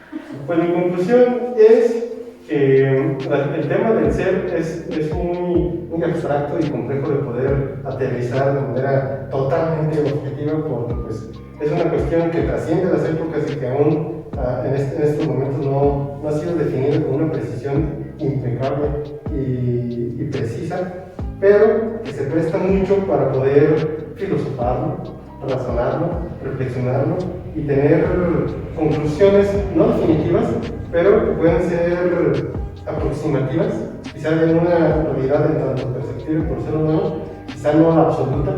C: Pues mi conclusión es que el tema del ser es muy abstracto y complejo de poder aterrizar de manera totalmente objetiva, porque pues, es una cuestión que trasciende las épocas y que aún en estos momentos no ha sido definida con una precisión impecable y precisa, pero que se presta mucho para poder filosofarlo, razonarlo, reflexionarlo y tener conclusiones no definitivas, pero que pueden ser aproximativas, quizá de una realidad en tanto perceptible por ser humano, quizá no la absoluta,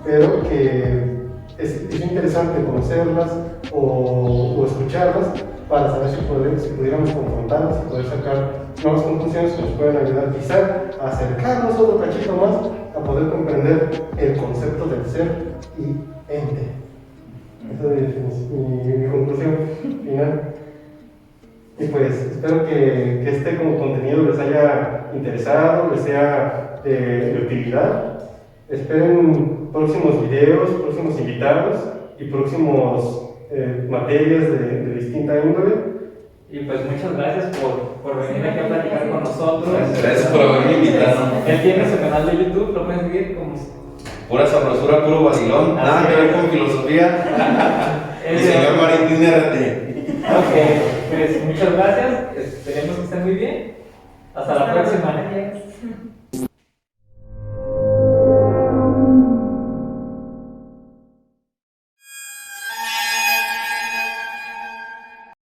C: pero que es interesante conocerlas o escucharlas para saber si pudiéramos confrontarlas y poder sacar nuevas conclusiones que nos puedan ayudar quizá a acercarnos otro cachito más a poder comprender el concepto del ser y ente. Esa es mi conclusión final. Y pues espero que este como contenido les haya interesado, les sea de utilidad. Esperen próximos videos, próximos invitados y próximos materias de distinta índole.
E: Y pues muchas gracias por venir aquí a platicar con nosotros.
B: Gracias por haberme invitado.
E: Él tiene su canal de YouTube, lo pueden seguir como...
B: Pura sabrosura, puro vacilón, nada que ver con filosofía. El señor Maritín RT.
E: Ok, pues muchas gracias, esperemos que estén muy bien. Hasta la próxima.
A: Adiós.